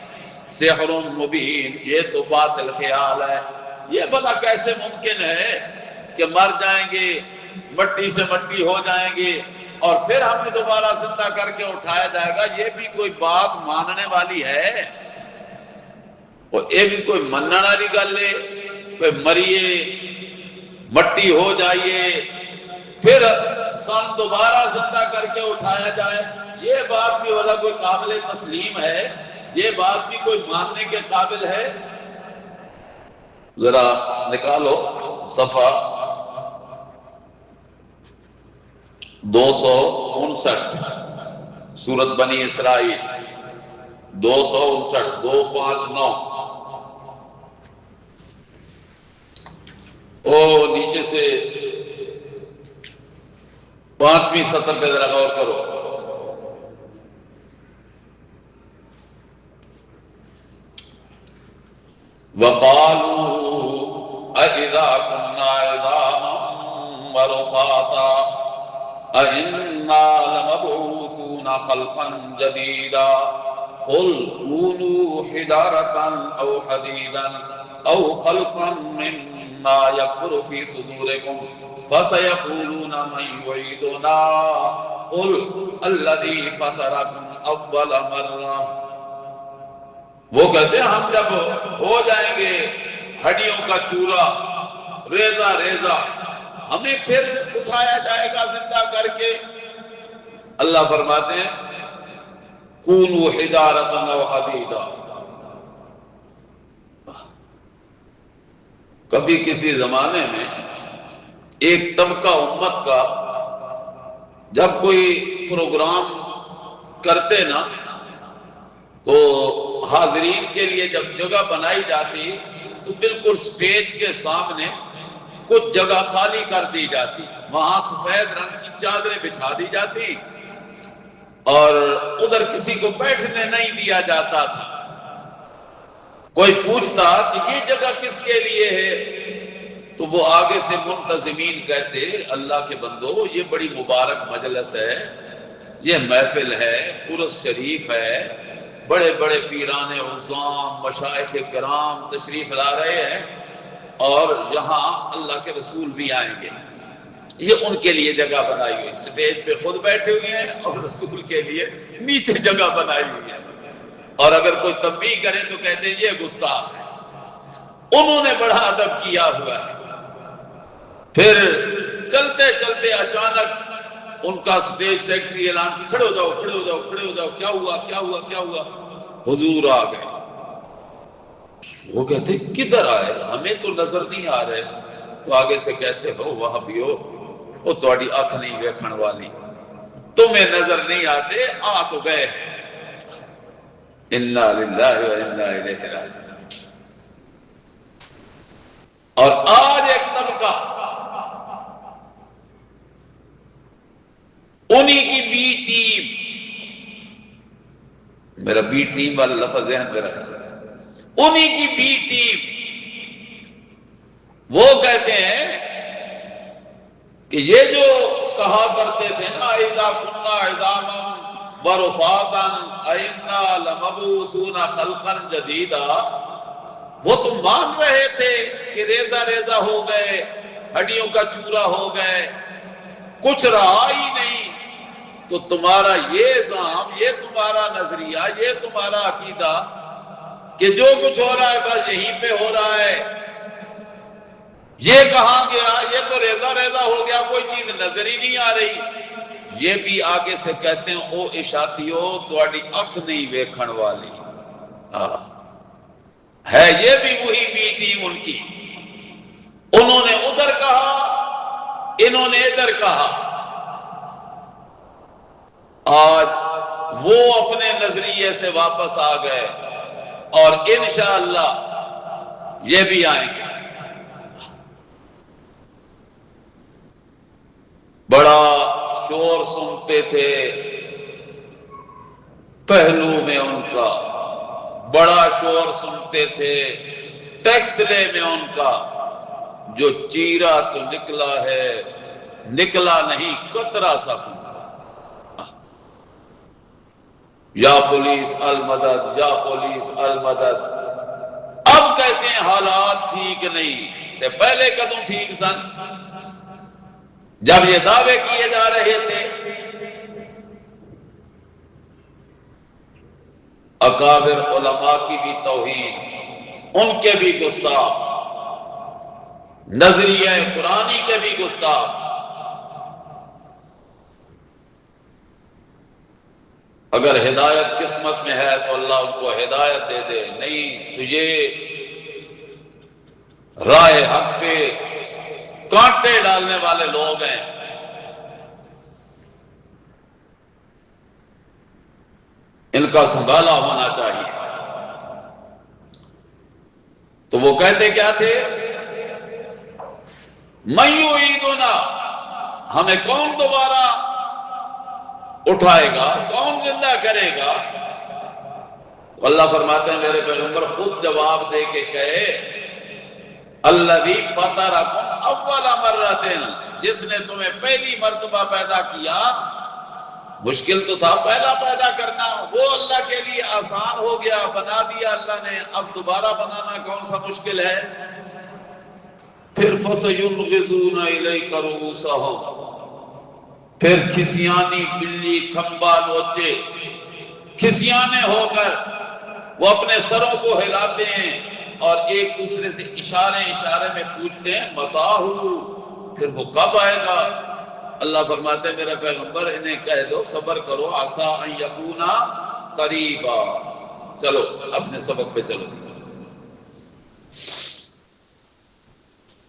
سحر مبین یہ تو باطل خیال ہے۔ یہ بھلا کیسے ممکن ہے کہ مر جائیں گے، مٹی سے مٹی ہو جائیں گے اور پھر ہمیں دوبارہ زندہ کر کے اٹھایا جائے گا؟ یہ بھی کوئی بات ماننے والی ہے؟ یہ بھی کوئی مننے والی گل ہے؟ کوئی مریے مٹی ہو جائیے پھر سن دوبارہ زندہ کر کے اٹھایا جائے، یہ بات بھی والا کوئی قابل تسلیم ہے؟ یہ بات بھی کوئی ماننے کے قابل ہے؟ ذرا نکالو صفحہ 259 سورت بنی اسرائیل 259 259 نیچے سے 5ویں سطر پہ ذرا غور کرو۔ وَقَالُوا أَإِذَا كُنَّا عِظَامًا وَرُفَاتًا أَإِنَّا لَمَبْعُوثُونَ خَلْقًا جَدِيدًا قُلْ كُونُوا حِجَارَةً أَوْ حَدِيدًا أَوْ خَلْقًا مِّمَّا يَكْبُرُ فِي صُدُورِكُمْ فَسَيَقُولُونَ مَن يُعِيدُنَا قُلْ الَّذِي فَطَرَكُمْ أَوَّلَ مَرَّةٍ۔ وہ کہتے ہیں ہم جب ہو جائیں گے ہڈیوں کا چورا، ریزہ ریزہ، ہمیں پھر اٹھایا جائے گا زندہ کر کے؟ اللہ فرماتے ہیں کونوا حجارۃ او حدیدا۔ کبھی کسی زمانے میں ایک طبقہ امت کا جب کوئی پروگرام کرتے نا تو حاضرین کے لیے جب جگہ بنائی جاتی تو بالکل سٹیج کے سامنے کچھ جگہ خالی کر دی جاتی، وہاں سفید رنگ کی چادریں بچھا دی جاتی اور ادھر کسی کو بیٹھنے نہیں دیا جاتا تھا۔ کوئی پوچھتا کہ یہ جگہ کس کے لیے ہے تو وہ آگے سے منتظمین کہتے اللہ کے بندو یہ بڑی مبارک مجلس ہے، یہ محفل ہے، عرس شریف ہے، بڑے بڑے پیران عظام مشائخ کرام تشریف لا رہے ہیں اور یہاں اللہ کے رسول بھی آئیں گے، یہ ان کے لیے جگہ بنائی ہوئی، سٹیج پہ خود بیٹھے ہوئے ہیں اور رسول کے لیے نیچے جگہ بنائی ہوئی ہے، اور اگر کوئی تنبیہ کرے تو کہتے ہیں یہ گستاخ ہے۔ انہوں نے بڑا ادب کیا ہوا ہے۔ پھر چلتے چلتے اچانک ان کا سٹیج سیکرٹری اعلان، کھڑے ہو جاؤ کھڑے ہو جاؤ کھڑے ہو جاؤ، کیا ہوا کیا ہوا کیا ہوا؟ حضور آ گئے۔ وہ کہتے کدھر آئے؟ ہمیں تو نظر نہیں آ رہے۔ تو آگے سے کہتے ہو وہابیو وہ تھوڑی آنکھ نہیں ویکھن والی، تمہیں نظر نہیں آتے، آ تو گئے ہیں۔ انا للہ و انا الیہ راجعون۔ اور آج ایک طبقہ انہی کی بی ٹیم، میرا بی ٹیم والا لفظ ذہن میں رکھنا، انہی کی بی ٹیم وہ کہتے ہیں کہ یہ جو کہا کرتے تھے نا اذا كنا عظاما ورفاتا ائنا لمبعوثون خلقا جدیدا، وہ تم مان رہے تھے کہ ریزہ ریزہ ہو گئے، ہڈیوں کا چورا ہو گئے، کچھ رہا ہی نہیں، تو تمہارا یہ الزام، یہ تمہارا نظریہ، یہ تمہارا عقیدہ کہ جو کچھ ہو رہا ہے بس یہیں پہ ہو رہا ہے، یہ کہاں گیا؟ یہ تو ریزہ ریزہ ہو گیا، کوئی چیز نظر ہی نہیں آ رہی۔ یہ بھی آگے سے کہتے ہیں او اشاتیو تواڈی اکھ نہیں ویکھن والی۔ ہے یہ بھی وہی بی ٹیم ان کی، انہوں نے ادھر کہا انہوں نے ادھر کہا۔ آج وہ اپنے نظریے سے واپس آ گئے اور انشاءاللہ یہ بھی آئیں گے۔ بڑا شور سنتے تھے پہلو میں ان کا، بڑا شور سنتے تھے ٹیکسلے میں ان کا، جو چیرا تو نکلا ہے، نکلا نہیں قطرہ سا خون۔ یا پولیس المدد، یا پولیس المدد۔ اب کہتے ہیں حالات ٹھیک نہیں، تے پہلے کدوں ٹھیک سن جب یہ دعوے کیے جا رہے تھے۔ اکابر علماء کی بھی توہین، ان کے بھی گستاخ، نظریہ قرآنی کے بھی گستاخ۔ اگر ہدایت قسمت میں ہے تو اللہ ان کو ہدایت دے دے، نہیں تو یہ راہ حق پہ کانٹے ڈالنے والے لوگ ہیں۔ ان کا سنبھالا ہونا چاہیے۔ تو وہ کہتے کیا تھے؟ من یعیدنا، ہمیں کون دوبارہ اٹھائے گا، کون زندہ کرے گا؟ اللہ فرماتے ہیں میرے پیغمبر خود جواب دے کے کہے الذی فطرکم اول مرۃ، جس نے تمہیں پہلی مرتبہ پیدا کیا۔ مشکل تو تھا پہلا پیدا کرنا، وہ اللہ کے لیے آسان ہو گیا، بنا دیا اللہ نے، اب دوبارہ بنانا کون سا مشکل ہے؟ پھر فَسَيُنْغِضُونَ إِلَيْكَ رُؤُوسَهُمْ، پھر کھسیانی بلی کھمبا نوچے، کھسیانے ہو کر وہ اپنے سروں کو ہلاتے ہیں اور ایک دوسرے سے اشارے میں پوچھتے ہیں متاہو، پھر وہ کب آئے گا؟ اللہ فرماتے ہیں میرا پیغمبر انہیں کہہ دو صبر کرو، عسیٰ ان یکونا قریبا۔ چلو اپنے سبق پہ چلو۔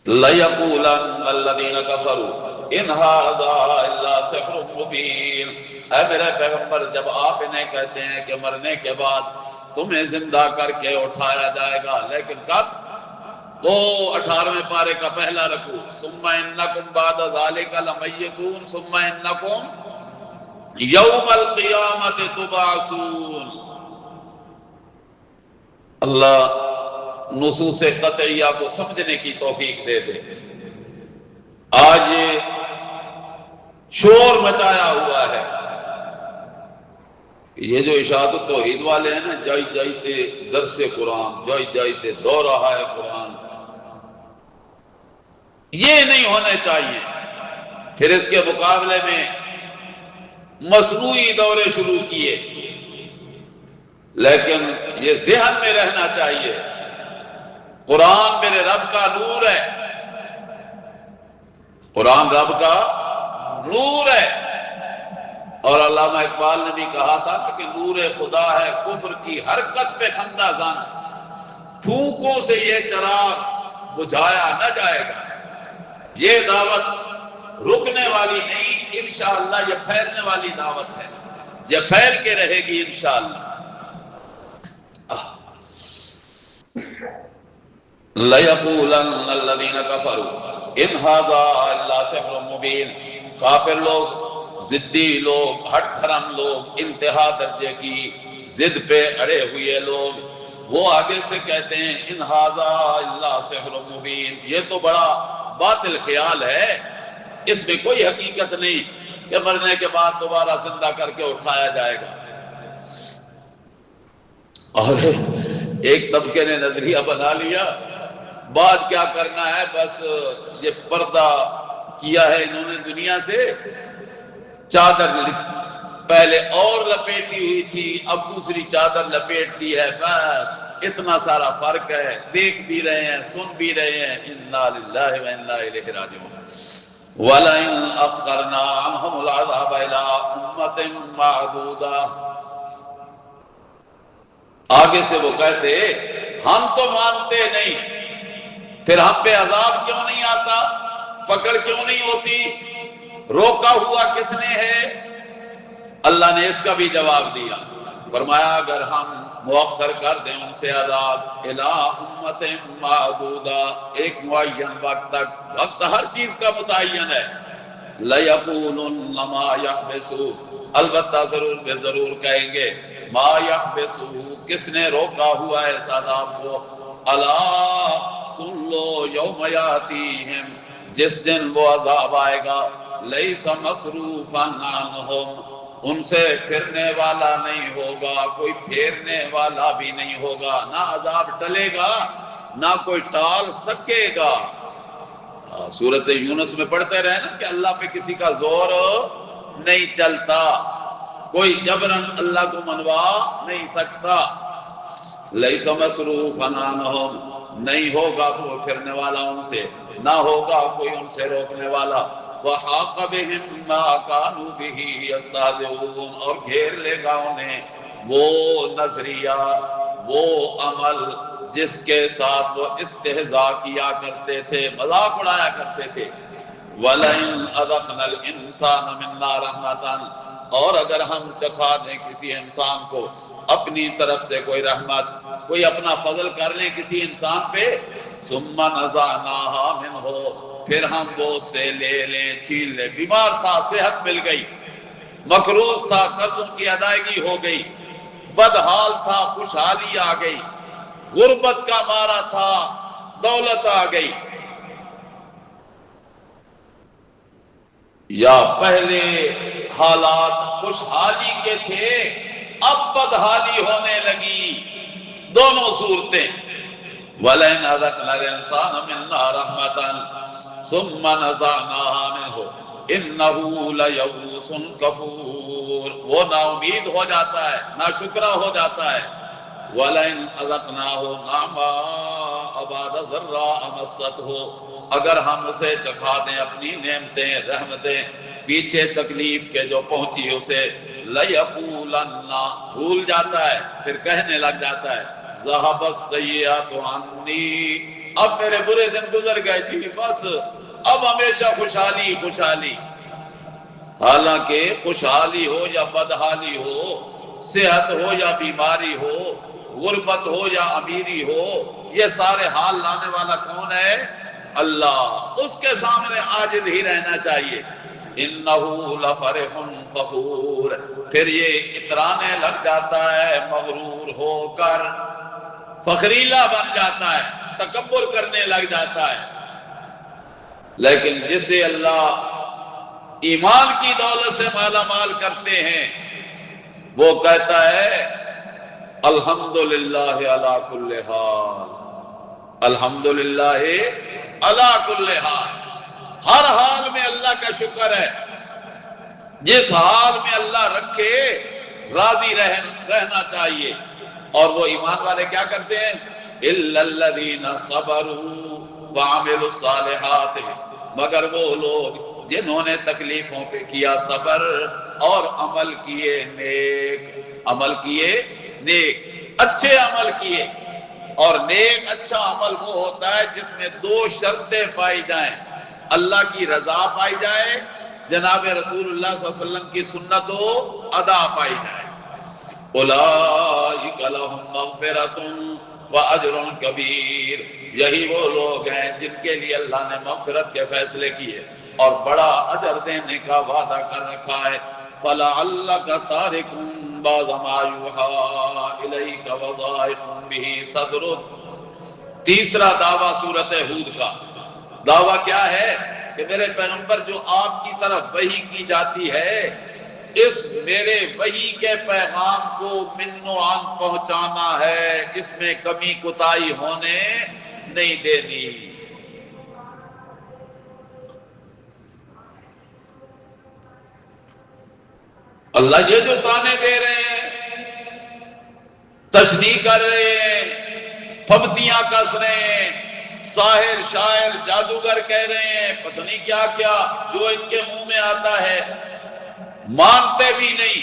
لَيَقُولَنَّ الَّذِينَ كَفَرُوا إِنْ هَذَا إِلَّا سِحْرٌ مُبِينٌ، اے میرے پیغمبر جب آپ انہیں کہتے ہیں کہ مرنے کے بعد تمہیں زندہ کر کے اٹھایا جائے گا، لیکن کب؟ وہ 18ویں پارے کا پہلا رکوع، ثم انکم بعد ذلک لمیتون ثم انکم یوم القیامت تبعثون۔ اللہ نصوص قطعیہ کو سمجھنے کی توفیق دے دے۔ آج یہ شور مچایا ہوا ہے، یہ جو اشاعت التوحید والے ہیں نا، جائی جائیتے درس قرآن، جائی جائیتے دورہ ہے قرآن، یہ نہیں ہونے چاہیے۔ پھر اس کے مقابلے میں مصنوعی دورے شروع کیے، لیکن یہ ذہن میں رہنا چاہیے قرآن میرے رب کا نور ہے، قرآن رب کا نور ہے۔ اور علامہ اقبال نے بھی کہا تھا کہ نور خدا ہے کفر کی حرکت پہ خندہ زن، پھونکوں سے یہ چراغ بجھایا نہ جائے گا۔ یہ دعوت رکنے والی نہیں، انشاءاللہ یہ پھیلنے والی دعوت ہے، یہ پھیل کے رہے گی انشاءاللہ۔ لَيَقُولَنَّ الَّذِينَ كَفَرُوا إِنْ هَذَا إِلَّا سِحْرٌ مُبِينٌ، کافر لوگ، ضدی لوگ، ہٹ دھرم لوگ، انتہا درجے کی ضد پہ اڑے ہوئے لوگ، وہ آگے سے کہتے ہیں ان ھذا الا سحر مبین، یہ تو بڑا باطل خیال ہے، اس میں کوئی حقیقت نہیں کہ مرنے کے بعد دوبارہ زندہ کر کے اٹھایا جائے گا۔ اور ایک طبقے نے نظریہ بنا لیا، بعد کیا کرنا ہے، بس یہ پردہ کیا ہے انہوں نے دنیا سے، چادر پہلے اور لپیٹی ہوئی تھی، اب دوسری چادر لپیٹ دی ہے، بس اتنا سارا فرق ہے، دیکھ بھی رہے ہیں، سن بھی رہے ہیں۔ انا للہ و انا الیہ راجعون۔ وَلَئِنْ أَخَّرْنَا عَنْهُمُ الْعَذَابَ إِلَىٰ أُمَّةٍ مَّعْدُودَةٍ، آگے سے وہ کہتے ہم تو مانتے نہیں، پھر ہم پہ عذاب کیوں نہیں آتا، پکڑ کیوں نہیں ہوتی، روکا ہوا کس نے ہے؟ اللہ نے اس کا بھی جواب دیا، فرمایا اگر ہم مؤخر کر دیں ان سے عذاب الی امت معدودہ، ایک معین وقت تک، وقت ہر چیز کا متعین ہے، لیقولن ما یحبسو، البتہ ضرور بے ضرور کہیں گے ما یحبسو، کس نے روکا ہوا ہے اس عذاب کو، الا سن لو یوم یاتیہم، جس دن وہ عذاب آئے گا، لیس مصروفا عنہم، ان سے پھرنے والا نہیں ہوگا، کوئی پھیرنے والا بھی نہیں ہوگا، نہ عذاب ٹلے گا نہ کوئی ٹال سکے گا۔ سورۃ یونس میں پڑھتے رہے نا کہ اللہ پہ کسی کا زور نہیں چلتا، کوئی جبرن اللہ کو منوا نہیں سکتا۔ لیس مصروفا عنہم، نہیں ہوگا کوئی پھرنے والا ان سے، نہ ہوگا کوئی ان سے روکنے والا۔ وحاق بہم ما كانوا به يستهزئون، اور گھیر لے گا انہیں وہ نظریہ، وہ عمل جس کے ساتھ وہ استہزاء کیا کرتے تھے، مذاق اڑایا کرتے تھے۔ وَلَئِنْ أَذَقْنَا الْإِنسَانَ مِنَّا رَحْمَةً، اور اگر ہم چکھا دیں کسی انسان کو اپنی طرف سے کوئی رحمت، کوئی اپنا فضل کر لیں کسی انسان پہ، ثُمَّ نَزَعْنَاهَا مِنْهُ، پھر ہم وہ اس سے لے لیں چھین لیں۔ بیمار تھا، صحت مل گئی، مقروض تھا، قرضوں کی ادائیگی ہو گئی، بدحال تھا، خوشحالی آ گئی، غربت کا مارا تھا، دولت آ گئی، یا پہلے حالات خوشحالی کے تھے اب بدحالی ہونے لگی، دونوں صورتیں۔ وَلَئِنْ أَذَقْنَا الْإِنسَانَ مِنَّا رَحْمَةً ثُمَّ نَزَعْنَاهَا مِنْهُ إِنَّهُ لَيَئُوسٌ كَفُورٌ، وہ نا امید ہو جاتا ہے، ناشکرا ہو جاتا ہے۔ وَلَئِنْ أَذَقْنَاهُ نَعْمَاءَ بَعْدَ ضَرَّاءَ مَسَّتْهُ، اگر ہم اسے چکھا دیں اپنی نعمتیں، رحمتیں، پیچھے تکلیف کے جو پہنچی اسے، لَيَقُولَنَّ، بھول جاتا ہے، پھر کہنے لگ جاتا ہے، ذَهَبَ السَّيِّئَاتُ عَنِّي، اب میرے برے دن گزر گئے تھی، بس اب ہمیشہ خوشحالی خوشحالی۔ حالانکہ خوشحالی ہو یا بدحالی ہو، صحت ہو یا بیماری ہو، غربت ہو یا امیری ہو، یہ سارے حال لانے والا کون ہے؟ اللہ، اس کے سامنے عاجز ہی رہنا چاہیے۔ انہو لفرح فخور، پھر یہ اترانے لگ جاتا ہے مغرور ہو کر، فخریلا بن جاتا ہے، تکبر کرنے لگ جاتا ہے۔ لیکن جسے اللہ ایمان کی دولت سے مالا مال کرتے ہیں، وہ کہتا ہے الحمدللہ علی کل حال، الحمدللہ علی کل حال، ہر حال میں اللہ کا شکر ہے۔ جس حال میں اللہ رکھے راضی رہنا چاہیے۔ اور وہ ایمان والے کیا کرتے ہیں؟ إِلَّا الَّذِينَ صَبَرُوا وَعَمِلُوا الصَّالِحَاتِ، مگر وہ لوگ جنہوں نے تکلیفوں پہ کیا صبر اور عمل کیے نیک، عمل کیے نیک، اچھے عمل کیے۔ اور نیک اچھا عمل وہ ہوتا ہے جس میں دو شرطیں پائی جائیں، اللہ کی رضا پائی جائے، جناب رسول اللہ صلی اللہ علیہ وسلم کی سنت و ادا پائی جائے۔ اولئک لہم مغفرۃ وَأَجْرٌ كَبِيرٌ، یہی وہ لوگ ہیں جن کے لیے اللہ نے مغفرت کے فیصلے کیے اور بڑا اجر دینے کا وعدہ کر رکھا ہے۔ فَلَعَلَّكَ تَارِكٌ بَعْضَ مَا يُوحَىٰ إِلَيْكَ وَضَائِقٌ بِهِ صَدْرُكَ۔ تیسرا دعویٰ سورۃ ہود کا دعویٰ کیا ہے؟ کہ میرے پیغمبر جو آپ کی طرف وحی کی جاتی ہے، اس میرے وحی کے پیغام کو من و عن پہنچانا ہے، اس میں کمی کوتاہی ہونے نہیں دینی۔ اللہ یہ جو تانے دے رہے ہیں، تشریح کر رہے ہیں، پھبتیاں کس رہے ہیں، ساحر شاعر جادوگر کہہ رہے ہیں، پتہ نہیں کیا کیا جو ان کے منہ میں آتا ہے، مانتے بھی نہیں۔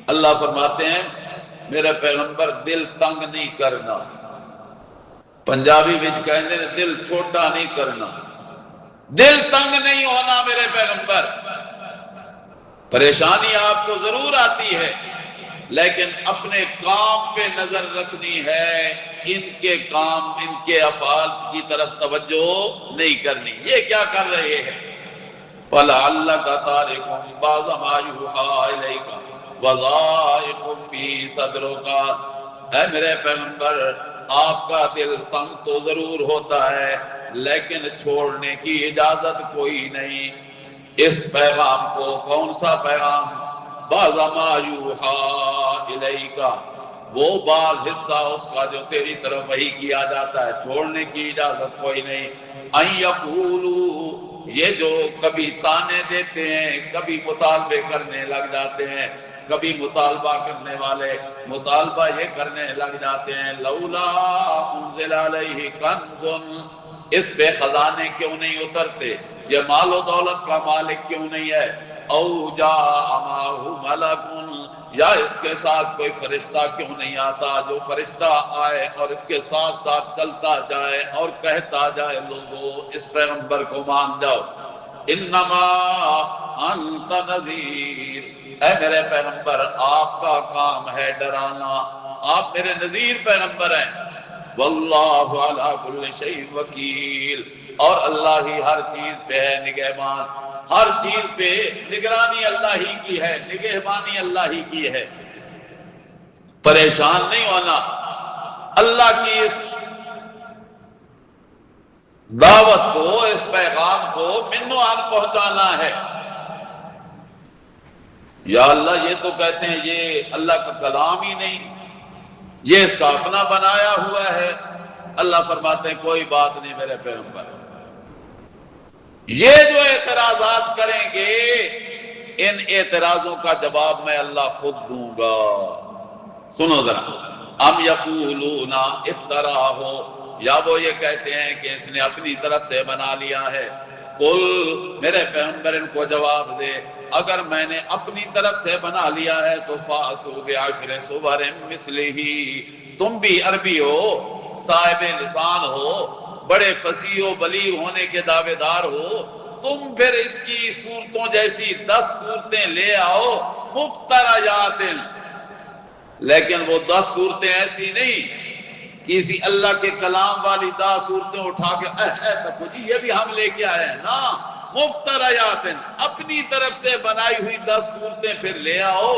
اللہ فرماتے ہیں میرے پیغمبر دل تنگ نہیں کرنا، پنجابی وچ کہندے نے دل چھوٹا نہیں کرنا، دل تنگ نہیں ہونا میرے پیغمبر۔ پریشانی آپ کو ضرور آتی ہے، لیکن اپنے کام پہ نظر رکھنی ہے، ان کے کام، ان کے افعال کی طرف توجہ نہیں کرنی۔ یہ کیا کر رہے ہیں؟ فَلَعَلَّكَ تَارِكٌ بَعْضَ مَا يُوحَىٰ إِلَيْكَ وَضَائِقٌ بِهِ صَدْرُكَ، اے میرے پیغمبر آپ کا دل تنگ تو ضرور ہوتا ہے لیکن چھوڑنے کی اجازت کوئی نہیں۔ اس پیغام کو، کون سا پیغام؟ بعض ما یوحی الیک، وہ بعض حصہ اس کا جو تیری طرف وحی کیا جاتا ہے، چھوڑنے کی اجازت کوئی نہیں۔ ان یقولوا، یہ جو کبھی تانے دیتے ہیں، کبھی مطالبے کرنے لگ جاتے ہیں، کبھی مطالبہ کرنے والے مطالبہ یہ کرنے لگ جاتے ہیں، لولا انزل علیہ کنز، اس پہ خزانے کیوں نہیں اترتے، یہ مال و دولت کا مالک کیوں نہیں ہے، او جاء معہ ملک، یا اس کے ساتھ کوئی فرشتہ کیوں نہیں آتا، جو فرشتہ آئے اور اس کے ساتھ ساتھ چلتا جائے اور کہتا جائے لوگوں اس پیغمبر کو مان جاؤ۔ انما انت نذیر، اے میرے پیغمبر آپ کا کام ہے ڈرانا، آپ میرے نذیر پیغمبر ہیں۔ واللہ علی کل شیء وکیل، اور اللہ ہی ہر چیز پہ ہے نگہبان، ہر چیز پہ نگرانی اللہ ہی کی ہے، نگہبانی اللہ ہی کی ہے۔ پریشان نہیں ہونا، اللہ کی اس دعوت کو، اس پیغام کو منوان پہنچانا ہے۔ یا اللہ یہ تو کہتے ہیں یہ اللہ کا کلام ہی نہیں، یہ اس کا اپنا بنایا ہوا ہے۔ اللہ فرماتے ہیں کوئی بات نہیں میرے پیغمبر، یہ جو اعتراضات کریں گے ان اعتراضوں کا جواب میں اللہ خود دوں گا۔ سنو ذرا، ام یقولون افتراہ، یا وہ یہ کہتے ہیں کہ اس نے اپنی طرف سے بنا لیا ہے۔ قل، میرے پیغمبر ان کو جواب دے اگر میں نے اپنی طرف سے بنا لیا ہے تو فاتوا بعشر صور مثلہ، تم بھی عربی ہو، صاحب لسان ہو، بڑے فصیح و بلیغ ہونے کے دعوے دار ہو، تم پھر اس کی صورتوں جیسی 10 صورتیں لے آؤ مفتریات، لیکن وہ 10 صورتیں ایسی نہیں کسی اللہ کے کلام والی 10 صورتیں اٹھا کے تکو جی یہ بھی ہم لے کے آئے ہیں، نا، مفتریات، اپنی طرف سے بنائی ہوئی 10 صورتیں پھر لے آؤ۔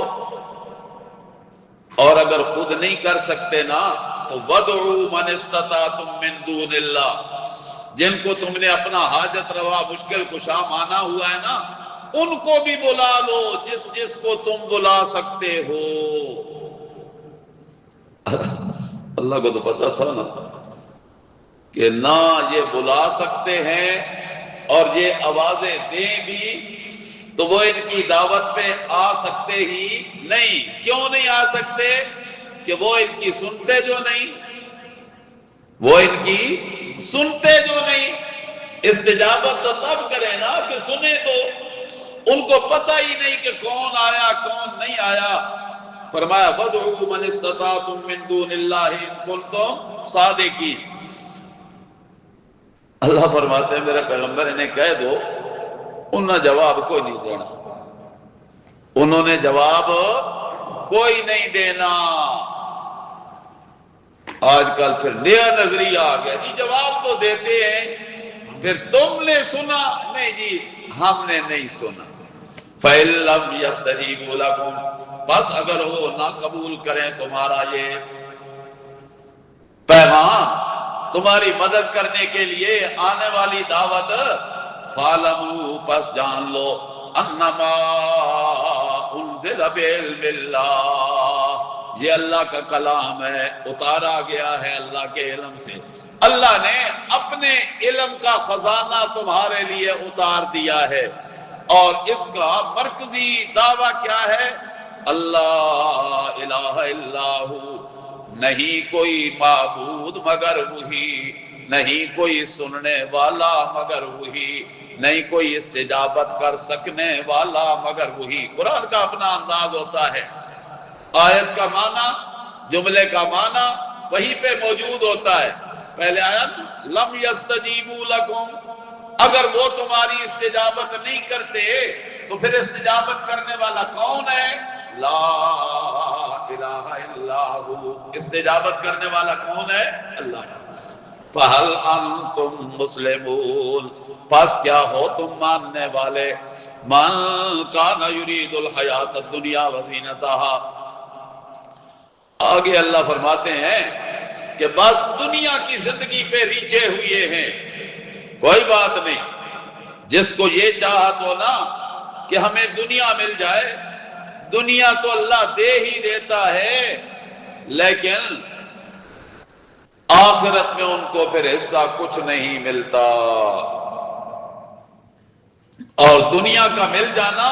اور اگر خود نہیں کر سکتے نا تو وَدْعُوا مَنِ اسْتَطَعْتُم مِّن دُونِ اللَّهِ، جن کو تم نے اپنا حاجت روا مشکل کشا مانا ہوا ہے نا، ان کو بھی بلا لو جس جس کو تم بلا سکتے ہو۔ اللہ کو تو پتا تھا نا کہ نہ یہ بلا سکتے ہیں اور یہ آوازیں دیں بھی تو وہ ان کی دعوت پہ آ سکتے ہی نہیں۔ کیوں نہیں آ سکتے؟ کہ وہ ان کی سنتے جو نہیں، وہ ان کی سنتے جو نہیں۔ استجابت تو تب کرے نا کہ سنے تو، ان کو پتہ ہی نہیں کہ کون آیا کون نہیں آیا۔ فرمایا وَدْعُوا مَنِ اسْتَطَعْتُم مِّن دُونِ اللَّهِ إِن كُنتُم صَادِقِينَ۔ اللہ فرماتے ہیں میرے پیغمبر انہیں کہہ دو، انہوں نے جواب کوئی نہیں دینا، انہوں نے جواب کوئی نہیں دینا۔ آج کل پھر نیا نظریہ آ گیا جی جواب تو دیتے ہیں، پھر تم نے سنا نہیں جی ہم نے نہیں سنا۔ فَإِن لَّمْ يَسْتَجِيبُوا لَكُمْ، بس اگر وہ نہ قبول کریں تمہارا یہ پیغام، تمہاری مدد کرنے کے لیے آنے والی دعوت، فَاعْلَمُوا، پس جان لو، أَنَّمَا أُنزِلَ بِعِلْمِ اللَّهِ، یہ اللہ کا کلام ہے، اتارا گیا ہے اللہ کے علم سے۔ اللہ نے اپنے علم کا خزانہ تمہارے لیے اتار دیا ہے، اور اس کا مرکزی دعویٰ کیا ہے؟ اللہ الہ الا ہو، نہیں کوئی معبود مگر وہی، نہیں کوئی سننے والا مگر وہی، نہیں کوئی استجابت کر سکنے والا مگر وہی۔ قرآن کا اپنا انداز ہوتا ہے، آیت کا معنی، جملے کا معنی وہی پہ موجود ہوتا ہے۔ پہلے آیت لم یستجیبوا لکم، اگر وہ تمہاری استجابت نہیں کرتے تو پھر استجابت کرنے والا کون ہے؟ لا الہ الا ہو، استجابت کرنے والا کون ہے؟ اللہ۔ فَهَلْ أَنْتُمْ مُسْلِمُونَ، پس کیا ہو تم ماننے والے؟ مَنْ كَانَ يُرِيدُ الْحَيَاةَ الدُّنْيَا وَزِينَتَهَا، آگے اللہ فرماتے ہیں کہ بس دنیا کی زندگی پہ ریچھے ہوئے ہیں، کوئی بات نہیں، جس کو یہ چاہت ہو نا کہ ہمیں دنیا مل جائے، دنیا تو اللہ دے ہی دیتا ہے، لیکن آخرت میں ان کو پھر حصہ کچھ نہیں ملتا۔ اور دنیا کا مل جانا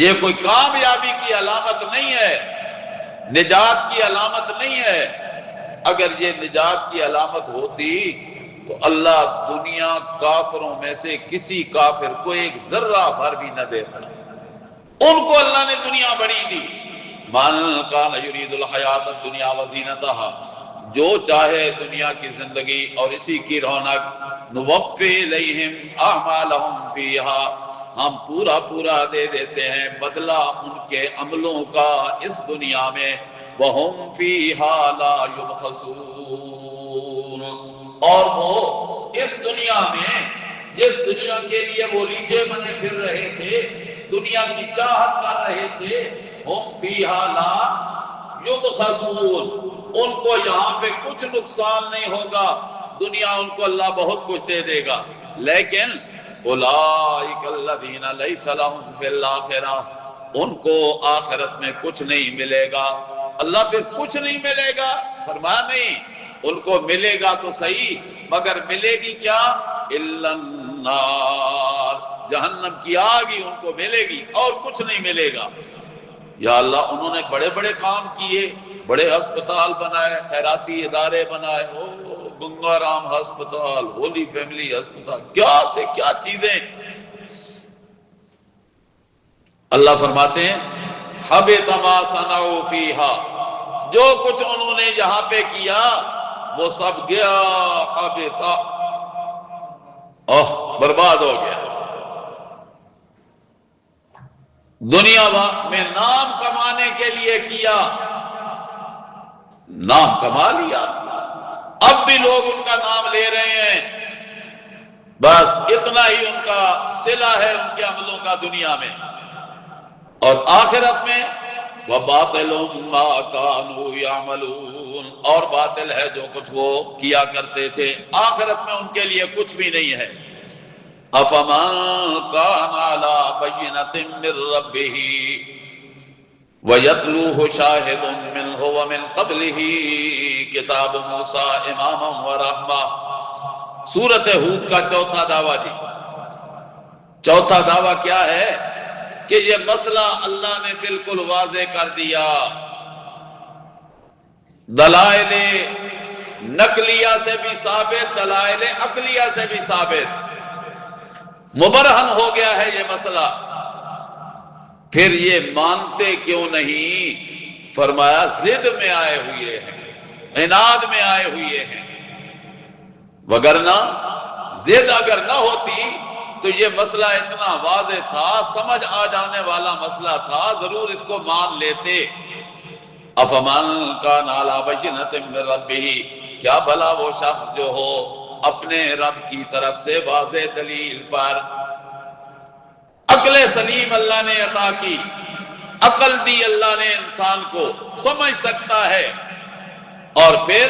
یہ کوئی کامیابی کی علامت نہیں ہے، نجات کی علامت نہیں ہے۔ اگر یہ نجات کی علامت ہوتی تو اللہ دنیا کافروں میں سے کسی کافر کو ایک ذرہ بھر بھی نہ دیتا۔ ان کو اللہ نے دنیا بڑی دی۔ من کان یرید الحیات الدنیا وزینتها، جو چاہے دنیا کی زندگی اور اسی کی رونق، نوفی الیہم اعمالہم فیہا، ہم پورا دے دیتے ہیں بدلہ ان کے عملوں کا اس دنیا میں، وہم فیہا لا یبخسون، اور وہ اس دنیا میں جس دنیا کے لیے وہ ریچھے بنے پھر رہے تھے، دنیا کی چاہت کر رہے تھے، ہم فیہا لا یبخسون، ان کو یہاں پہ کچھ نقصان نہیں ہوگا، دنیا ان کو اللہ بہت کچھ دے دے گا، لیکن اولئک الذین لیس لہم فی الآخرہ، ان کو آخرت میں کچھ نہیں ملے گا۔ اللہ پھر کچھ نہیں ملے گا فرمایا نہیں، ان کو ملے گا تو صحیح، مگر ملے گی کیا؟ الا النار، جہنم کی آگ ہی ان کو ملے گی اور کچھ نہیں ملے گا۔ یا اللہ، انہوں نے بڑے بڑے کام کیے، بڑے ہسپتال بنائے، خیراتی ادارے بنائے، گنگا رام ہسپتال، ہولی فیملی ہسپتال، کیا سے کیا چیزیں۔ اللہ فرماتے ہیں حبط ما صنعوا فیہا، جو کچھ انہوں نے یہاں پہ کیا وہ سب گیا، حبط، برباد ہو گیا۔ دنیا میں نام کمانے کے لیے کیا، نام کما لیا، اب بھی لوگ ان کا نام لے رہے ہیں، بس اتنا ہی ان کا صلہ ہے ان کے عملوں کا دنیا میں۔ اور آخرت میں وَبَاطِلٌ مَا كَانُوا يَعْمَلُونَ، اور باطل ہے جو کچھ وہ کیا کرتے تھے، آخرت میں ان کے لیے کچھ بھی نہیں ہے۔ أَفَمَنْ كَانَ عَلَى بَيِّنَةٍ مِّن رَّبِّهِ وَيَتْلُوهُ شَاهِدٌ مِّنْهُ وَمِنْ قَبْلِهِ كِتَابُ مُوسَىٰ إِمَامًا وَرَحْمَةً، سورۃ ہود کا چوتھا دعویٰ جی۔ چوتھا دعویٰ کیا ہے کہ یہ مسئلہ اللہ نے بالکل واضح کر دیا، دلائل نقلیہ سے بھی ثابت، دلائل عقلیہ سے بھی ثابت، مبرہن ہو گیا ہے یہ مسئلہ، پھر یہ مانتے کیوں نہیں؟ فرمایا ضد میں آئے ہوئے ہیں، عناد میں آئے ہوئے ہیں، وگرنہ ضد اگر نہ ہوتی تو یہ مسئلہ اتنا واضح تھا، سمجھ آ جانے والا مسئلہ تھا، ضرور اس کو مان لیتے۔ افمن کان علی بینۃ من ربہ، کیا بھلا وہ شخص جو ہو اپنے رب کی طرف سے واضح دلیل پر، عقل سلیم اللہ نے عطا کی، عقل دی اللہ نے انسان کو، سمجھ سکتا ہے، اور پھر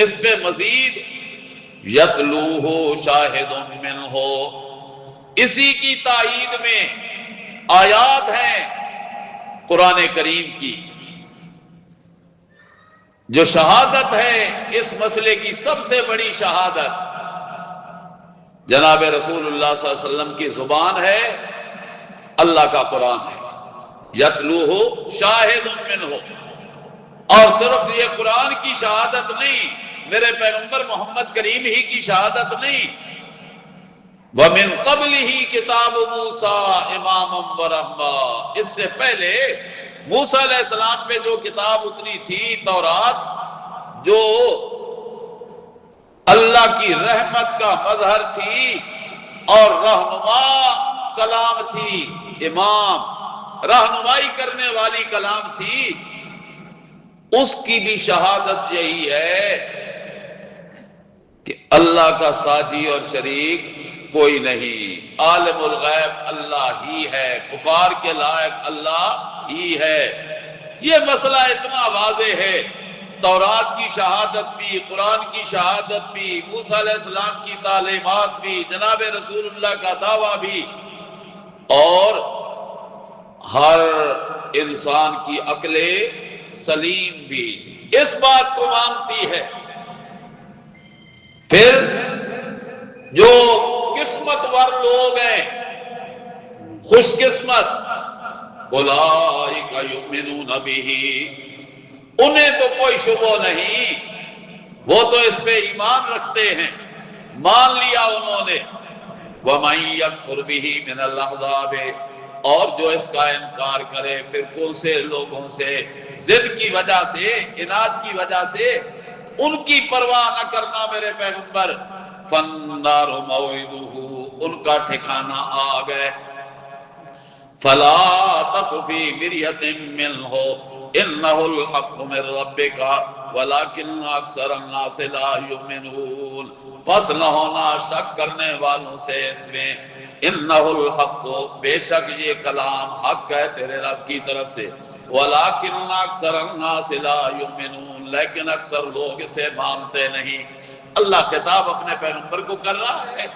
اس پہ مزید یتلوہ شاہد منہ، اسی کی تائید میں آیات ہیں قرآن کریم کی، جو شہادت ہے اس مسئلے کی سب سے بڑی شہادت جناب رسول اللہ صلی اللہ علیہ وسلم کی زبان ہے، اللہ کا قرآن ہے، یتلوہ شاہد منہ، اور صرف یہ قرآن کی شہادت نہیں، میرے پیغمبر محمد کریم ہی کی شہادت نہیں، وَمِن قَبْلِهِ كِتَابُ مُوسَىٰ إِمَامًا وَرَحْمَةً، اس سے پہلے موسیٰ علیہ السلام پہ جو کتاب اتری تھی تورات، جو اللہ کی رحمت کا مظہر تھی اور رہنما کلام تھی، امام رہنمائی کرنے والی کلام تھی، اس کی بھی شہادت یہی ہے کہ اللہ کا ساجی اور شریک کوئی نہیں، عالم الغیب اللہ ہی ہے، پکار کے لائق اللہ ہی ہے۔ یہ مسئلہ اتنا واضح ہے تورات کی شہادت بھی، قرآن کی شہادت بھی، موسیٰ علیہ السلام کی تعلیمات بھی، جناب رسول اللہ کا دعویٰ بھی، اور ہر انسان کی عقل سلیم بھی اس بات کو مانتی ہے۔ پھر جو قسمت ور لوگ ہیں، خوش قسمت، اولئک یؤمنون بہ، انہیں تو کوئی شبہ نہیں، وہ تو اس پہ ایمان رکھتے ہیں، مان لیا انہوں نے۔ وَمَن يَكْفُرْ بِهِ مِنَ الْأَحْزَابِ، اور جو اس کا انکار کرے فرقوں سے، لوگوں سے، ضد کی وجہ سے، عناد کی وجہ سے، ان کی پرواہ نہ کرنا میرے پیغمبر، فَالنَّارُ مَوْعِدُهُ، ان کا ٹھکانہ آگ ہے۔ فَلَا تَكُ فِي مِرْيَةٍ مِّنْهُ إِنَّهُ الْحَقُّ مِن رَّبِّكَ وَلَٰكِنَّ أَكْثَرَ النَّاسِ لَا يُؤْمِنُونَ، پس نہ ہونا شک کرنے والوں سے اس میں، اِنَّهُ الْحَقُّ، بے شک یہ کلام حق ہے تیرے رب کی طرف سے، وَلَٰكِنَّ أَكْثَرَ النَّاسِ لَا يُؤْمِنُونَ، لیکن اکثر لوگ اسے مانتے نہیں۔ اللہ خطاب اپنے پیغمبر کو کر رہا ہے،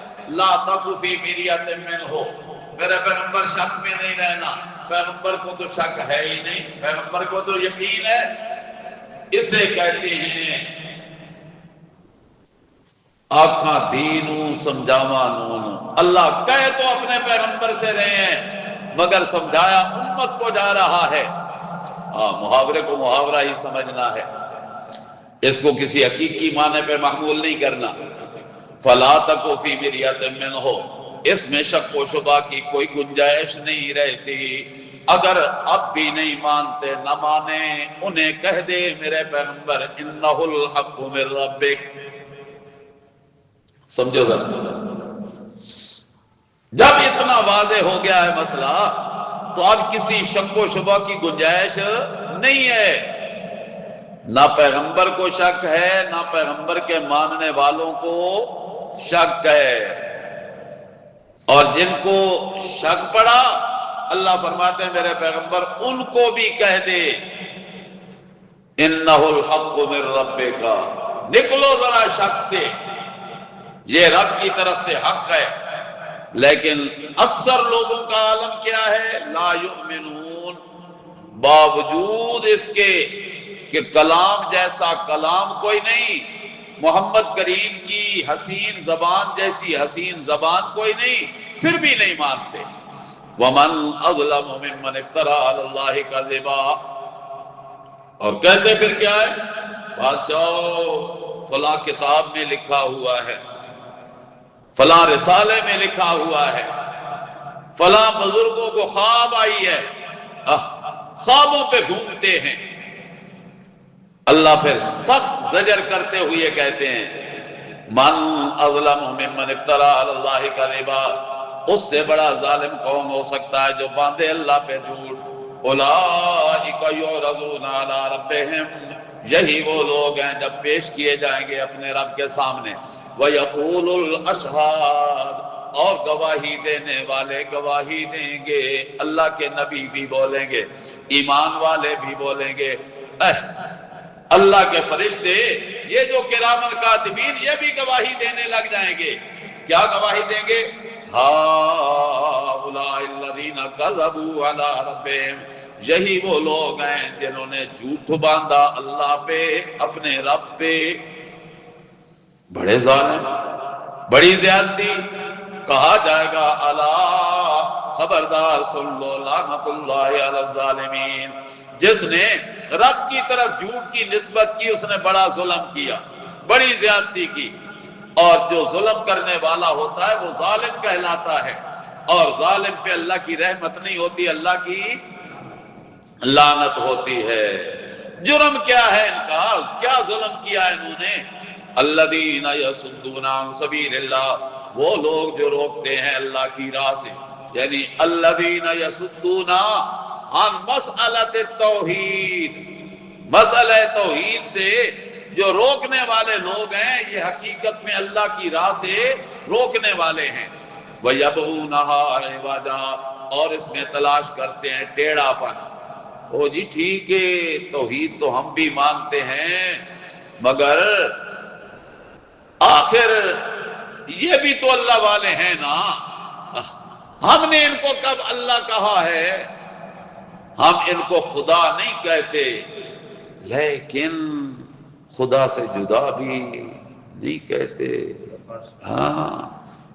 لا تَكُ فِي مِرْيَةٍ مِّنْهُ، میرے پیغمبر شک میں نہیں رہنا، پیغمبر کو تو شک ہے ہی نہیں، پیغمبر کو تو یقین ہے۔ اسے کہتے ہیں آنکھاں دینوں سمجھاوا نون، اللہ کہے تو اپنے پیغمبر سے رہے ہیں مگر سمجھایا امت کو جا رہا ہے۔ محاورے کو محاورہ ہی سمجھنا ہے، اس کو کسی حقیقی معنی پہ محمول نہیں کرنا۔ فَلَا تَكُ فِي مِرْيَةٍ مِّنْهُ، اس میں شک و شبہ کی کوئی گنجائش نہیں رہتی۔ اگر اب بھی نہیں مانتے، نہ مانے، انہیں کہہ دے میرے پیغمبر، اِنَّهُ الْحَقُّ مِن رَّبِّكَ، سمجھو ذرا، جب اتنا واضح ہو گیا ہے مسئلہ تو اب کسی شک و شبہ کی گنجائش نہیں ہے۔ نہ پیغمبر کو شک ہے، نہ پیغمبر کے ماننے والوں کو شک ہے، اور جن کو شک پڑا اللہ فرماتے ہیں میرے پیغمبر ان کو بھی کہہ دے اِنَّهُ الْحَقُّ مِن رَّبِّكَ، نکلو ذرا شک سے، یہ رب کی طرف سے حق ہے۔ لیکن اکثر لوگوں کا عالم کیا ہے؟ لا یؤمنون، باوجود اس کے کہ کلام جیسا کلام کوئی نہیں، محمد کریم کی حسین زبان جیسی حسین زبان کوئی نہیں، پھر بھی نہیں مانتے۔ وَمَنْ أَظْلَمُ مِمَّنِ افْتَرَىٰ عَلَى اللَّهِ كَذِبًا، اور کہتے پھر کیا ہے؟ بادشاہ فلاں کتاب میں لکھا ہوا ہے، فلاں رسالے میں لکھا ہوا ہے، فلاں بزرگوں کو خواب آئی ہے، خوابوں پہ گھومتے ہیں۔ اللہ پھر سخت زجر کرتے ہوئے کہتے ہیں من اظلم ممن افترا علی اللہ کذبا، اس سے بڑا ظالم کون ہو سکتا ہے جو باندھے اللہ پہ جھوٹ۔ اولئک یعرضون علی ربہم، یہی وہ لوگ ہیں جب پیش کیے جائیں گے اپنے رب کے سامنے، وَيَقُولُ الْأَشْهَادُ، اور گواہی دینے والے گواہی دیں گے، اللہ کے نبی بھی بولیں گے، ایمان والے بھی بولیں گے، اللہ کے فرشتے، یہ جو کرامن کاتبین، یہ بھی گواہی دینے لگ جائیں گے۔ کیا گواہی دیں گے؟ ہَؤُلَاءِ الَّذِينَ كَذَبُوا عَلَىٰ رَبِّهِمْ، یہی وہ لوگ ہیں جنہوں نے جھوٹ باندھا اللہ پہ، اپنے رب پہ۔ بڑے ظالم، بڑی زیادتی۔ کہا جائے گا الا، خبردار سن لو، لعنت اللہ علی الظالمین، جس نے رب کی طرف جھوٹ کی نسبت کی اس نے بڑا ظلم کیا، بڑی زیادتی کی، اور جو ظلم کرنے والا ہوتا ہے وہ ظالم کہلاتا ہے، اور ظالم پہ اللہ کی رحمت نہیں ہوتی، اللہ کی لعنت ہوتی ہے۔ جرم کیا ہے ان کا؟ کیا ظلم کیا انہوں نے؟ الذین یصدون عن سبیل اللہ، وہ لوگ جو روکتے ہیں اللہ کی راہ سے، یعنی الذین یصدون عن مسئلۃ التوحید، مسئلہ توحید سے جو روکنے والے لوگ ہیں، یہ حقیقت میں اللہ کی راہ سے روکنے والے ہیں۔ وَيَبْغُونَهَا عِوَجًا، اور اس میں تلاش کرتے ہیں ٹیڑھا پن، او جی ٹھیک ہے، توحید تو ہم بھی مانتے ہیں، مگر آخر یہ بھی تو اللہ والے ہیں نا، ہم نے ان کو کب اللہ کہا ہے؟ ہم ان کو خدا نہیں کہتے، لیکن خدا سے جدا بھی نہیں کہتے۔ ہاں،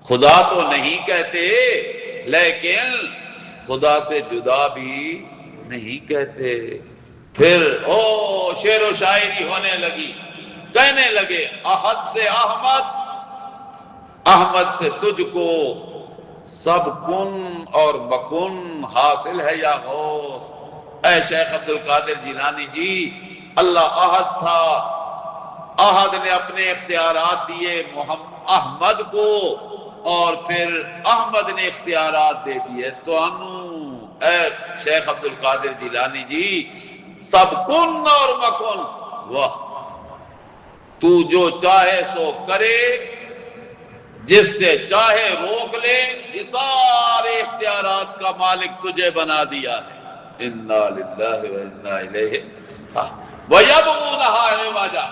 خدا تو نہیں کہتے لیکن خدا سے جدا بھی نہیں کہتے۔ پھر شعر و شاعری ہونے لگی، کہنے لگے احد سے احمد، احمد سے تجھ کو سب کن اور مکن حاصل ہے یا غوث۔ اے شیخ عبد القادر جیلانی جی، اللہ احد تھا، احد نے اپنے اختیارات دیے احمد کو، اور پھر احمد نے اختیارات دے دیے تو اے شیخ عبد القادر جیلانی جی، سب کن اور مکن، واہ، تو جو چاہے سو کرے، جس سے چاہے روک لے، یہ سارے اختیارات کا مالک تجھے بنا دیا ہے۔ انا للہ و انا الیہ وَيَبْغُونَهَا عِوَجًا،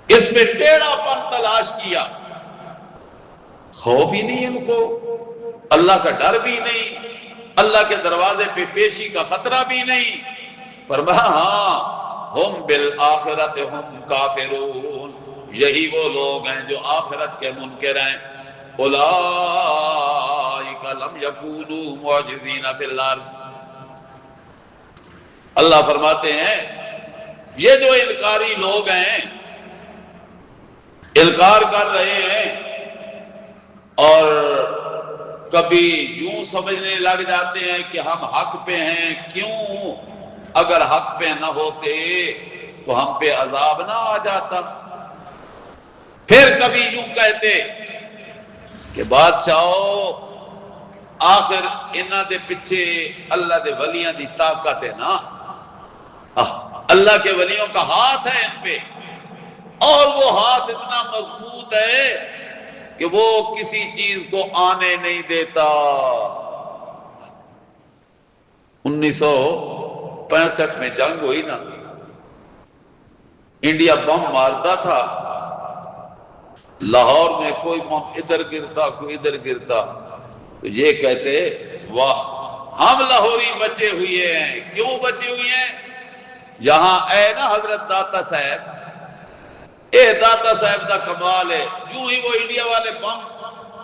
اس میں ٹیڑھا پن تلاش کیا، خوف ہی نہیں ان کو، اللہ کا ڈر بھی نہیں، اللہ کے دروازے پہ پیشی کا خطرہ بھی نہیں۔ فرمایا ہاں، ہم بالآخرت ہم کافرون، یہی وہ لوگ ہیں جو آخرت کے منکر ہیں۔ اولئک لم یکونوا معجزین فی الارض، اللہ فرماتے ہیں یہ جو انکاری لوگ ہیں، انکار کر رہے ہیں اور کبھی یوں سمجھنے لگ جاتے ہیں کہ ہم حق پہ ہیں، کیوں؟ اگر حق پہ نہ ہوتے تو ہم پہ عذاب نہ آ جاتا۔ پھر کبھی یوں کہتے کہ بادشاہو، آخر انہاں دے پیچھے اللہ دے ولیاں دی طاقت ہے نا، اللہ کے ولیوں کا ہاتھ ہے ان پہ، اور وہ ہاتھ اتنا مضبوط ہے کہ وہ کسی چیز کو آنے نہیں دیتا۔ 1965 میں جنگ ہوئی نا، انڈیا بم مارتا تھا، لاہور میں کوئی بم ادھر گرتا کوئی ادھر گرتا، تو یہ کہتے واہ، ہم لاہوری بچے ہوئے ہیں۔ کیوں بچے ہوئے ہیں؟ یہاں اے نا حضرت داتا صاحب، اے داتا صاحب دا کمال ہے، یوں ہی وہ انڈیا والے بم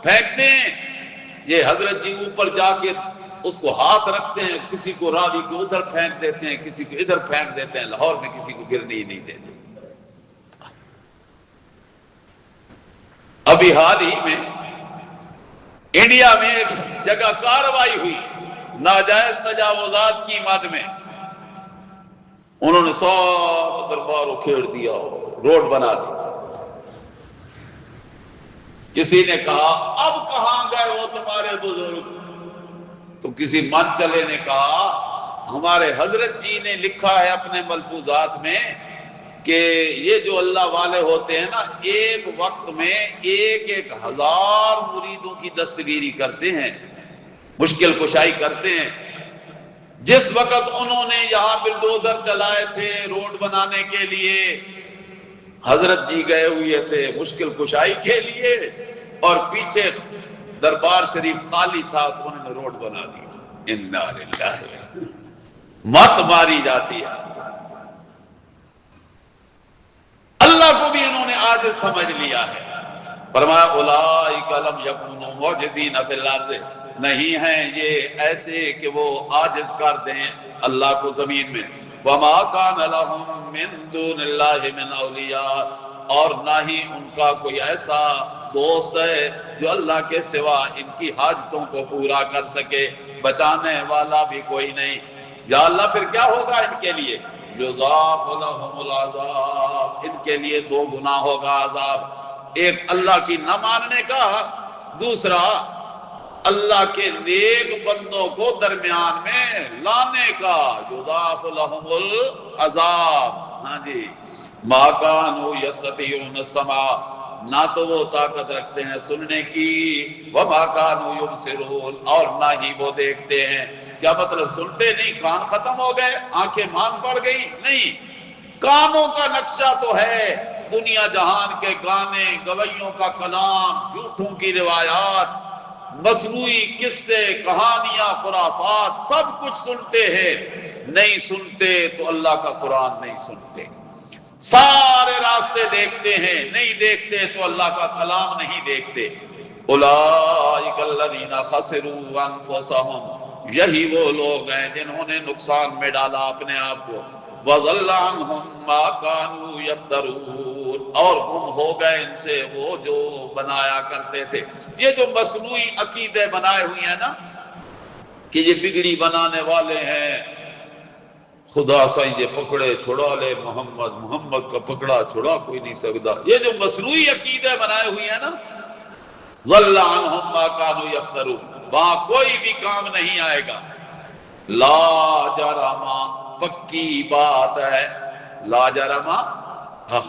پھینکتے ہیں، یہ حضرت جی اوپر جا کے اس کو ہاتھ رکھتے ہیں، کسی کو راوی کو ادھر پھینک دیتے ہیں، کسی کو ادھر پھینک دیتے ہیں، لاہور میں کسی کو گرنے ہی نہیں دیتے۔ ابھی حال ہی میں انڈیا میں ایک جگہ کارروائی ہوئی ناجائز تجاوزات کی مد میں، انہوں نے سارا دربار اکھیڑ دیا، روڈ بنا دی۔ کسی نے کہا اب کہاں گئے وہ تمہارے بزرگ؟ تو کسی من چلے نے کہا ہمارے حضرت جی نے لکھا ہے اپنے ملفوظات میں کہ یہ جو اللہ والے ہوتے ہیں نا، ایک وقت میں 1,000 مریدوں کی دستگیری کرتے ہیں، مشکل کشائی کرتے ہیں۔ جس وقت انہوں نے یہاں بلڈوزر چلائے تھے روڈ بنانے کے لیے، حضرت جی گئے ہوئے تھے مشکل کشائی کے لیے، اور پیچھے دربار شریف خالی تھا تو انہوں نے روڈ بنا دیا۔ انا للہ، مت ماری جاتی ہے۔ اللہ کو بھی انہوں نے عاجز سمجھ لیا ہے۔ فرمایا اولئک لم یکونوا معجزین فی الارض، نہیں ہیں یہ ایسے کہ وہ عاجز کر دیں اللہ کو زمین میں۔ وما کان لهم من دون اللہ من اولیاء، اور نہ ہی ان کا کوئی ایسا دوست ہے جو اللہ کے سوا ان کی حاجتوں کو پورا کر سکے، بچانے والا بھی کوئی نہیں۔ یا اللہ پھر کیا ہوگا ان کے لیے؟ یضاعف لهم العذاب، ان کے لیے 2 گنا ہوگا عذاب، ایک اللہ کی نہ ماننے کا، دوسرا اللہ کے نیک بندوں کو درمیان میں لانے کا۔ یضاعف لهم العذاب، ہاں جی، ما كانوا يستطيعون السماع، نہ تو وہ طاقت رکھتے ہیں سننے کی، وما کانوا یبصرون، اور نہ ہی وہ دیکھتے ہیں۔ کیا مطلب؟ سنتے نہیں، کان ختم ہو گئے، آنکھیں مانگ پڑ گئی؟ نہیں، کانوں کا نقشہ تو ہے، دنیا جہان کے گانے، گویوں کا کلام، جھوٹوں کی روایات، مصنوعی قصے، کہانیاں، خرافات، سب کچھ سنتے ہیں۔ نہیں سنتے تو اللہ کا قرآن نہیں سنتے۔ سارے راستے دیکھتے ہیں، نہیں دیکھتے تو اللہ کا کلام نہیں دیکھتے۔ اولئک الذین خسروا انفسهم، یہی وہ لوگ ہیں جنہوں نے نقصان میں ڈالا اپنے آپ کو۔ وضل عنہم ما كانوا یفترون، اور گم ہو گئے ان سے وہ جو بنایا کرتے تھے۔ یہ جو مصنوعی عقیدے بنائے ہوئے ہیں نا کہ یہ بگڑی بنانے والے ہیں، خدا سائیں یہ پکڑے چھڑا لے محمد، محمد کا پکڑا چھڑا کوئی نہیں سکتا، یہ جو مصنوعی عقیدے بنائے ہوئی ہیں نا، ضل عنہم ما كانوا یفترون، وہاں کوئی بھی کام نہیں آئے گا۔ لا جرم، پکی بات ہے، لا جرم، ہاں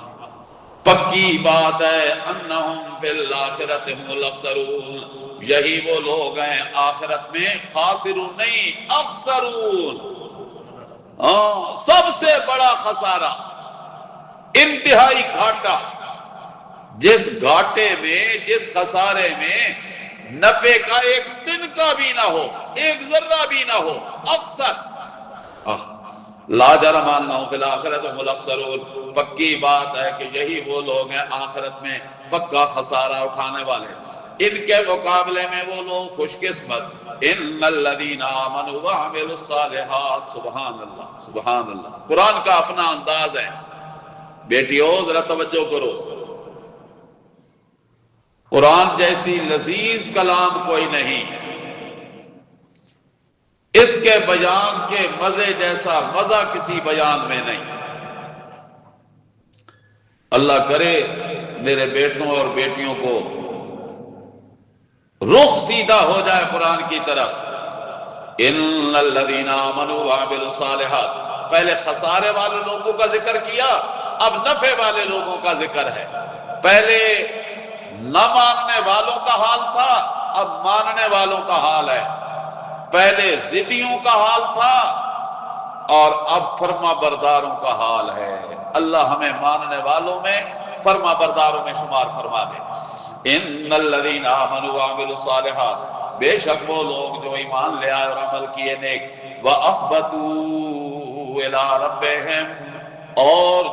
پکی بات ہے، انہم بالآخرۃ هم الاخسرون، یہی وہ لوگ ہیں آخرت میں خاسرون نہیں اخسرون، سب سے بڑا خسارہ، انتہائی گھاٹا۔ جس گھاٹے میں، جس خسارے میں نفع کا ایک تنکا بھی نہ ہو، ایک ذرہ بھی نہ ہو، اکثر لا جرم انہم فی الآخرۃ هم الاخسرون، پکی بات ہے کہ یہی وہ لوگ ہیں آخرت میں پکا خسارہ اٹھانے والے۔ ان کے مقابلے میں وہ لوگ خوش قسمت، ان الذین آمنوا وعملوا الصالحات، سبحان اللہ سبحان اللہ۔ قرآن کا اپنا انداز ہے، بیٹیوں ذرا توجہ کرو، قرآن جیسی لذیذ کلام کوئی نہیں، اس کے بیان کے مزے جیسا مزہ کسی بیان میں نہیں۔ اللہ کرے میرے بیٹوں اور بیٹیوں کو رخ سیدھا ہو جائے قرآن کی طرف۔ ان الذین آمنوا وعملوا الصالحات، پہلے خسارے والے لوگوں کا ذکر کیا، اب نفع والے لوگوں کا ذکر ہے۔ پہلے نہ ماننے والوں کا حال تھا، اب ماننے والوں کا حال ہے۔ پہلے ضدیوں کا حال تھا اور اب فرما برداروں کا حال ہے۔ اللہ ہمیں ماننے والوں میں، فرما برداروں میں شمار فرما دے۔ ان الذین آمنوا وعملوا الصالحات، بے شک وہ لوگ جو ایمان لے آئے اور عمل کیے نیک، وَأَخْبَتُوا إِلَىٰ رَبِّهِمْ، اور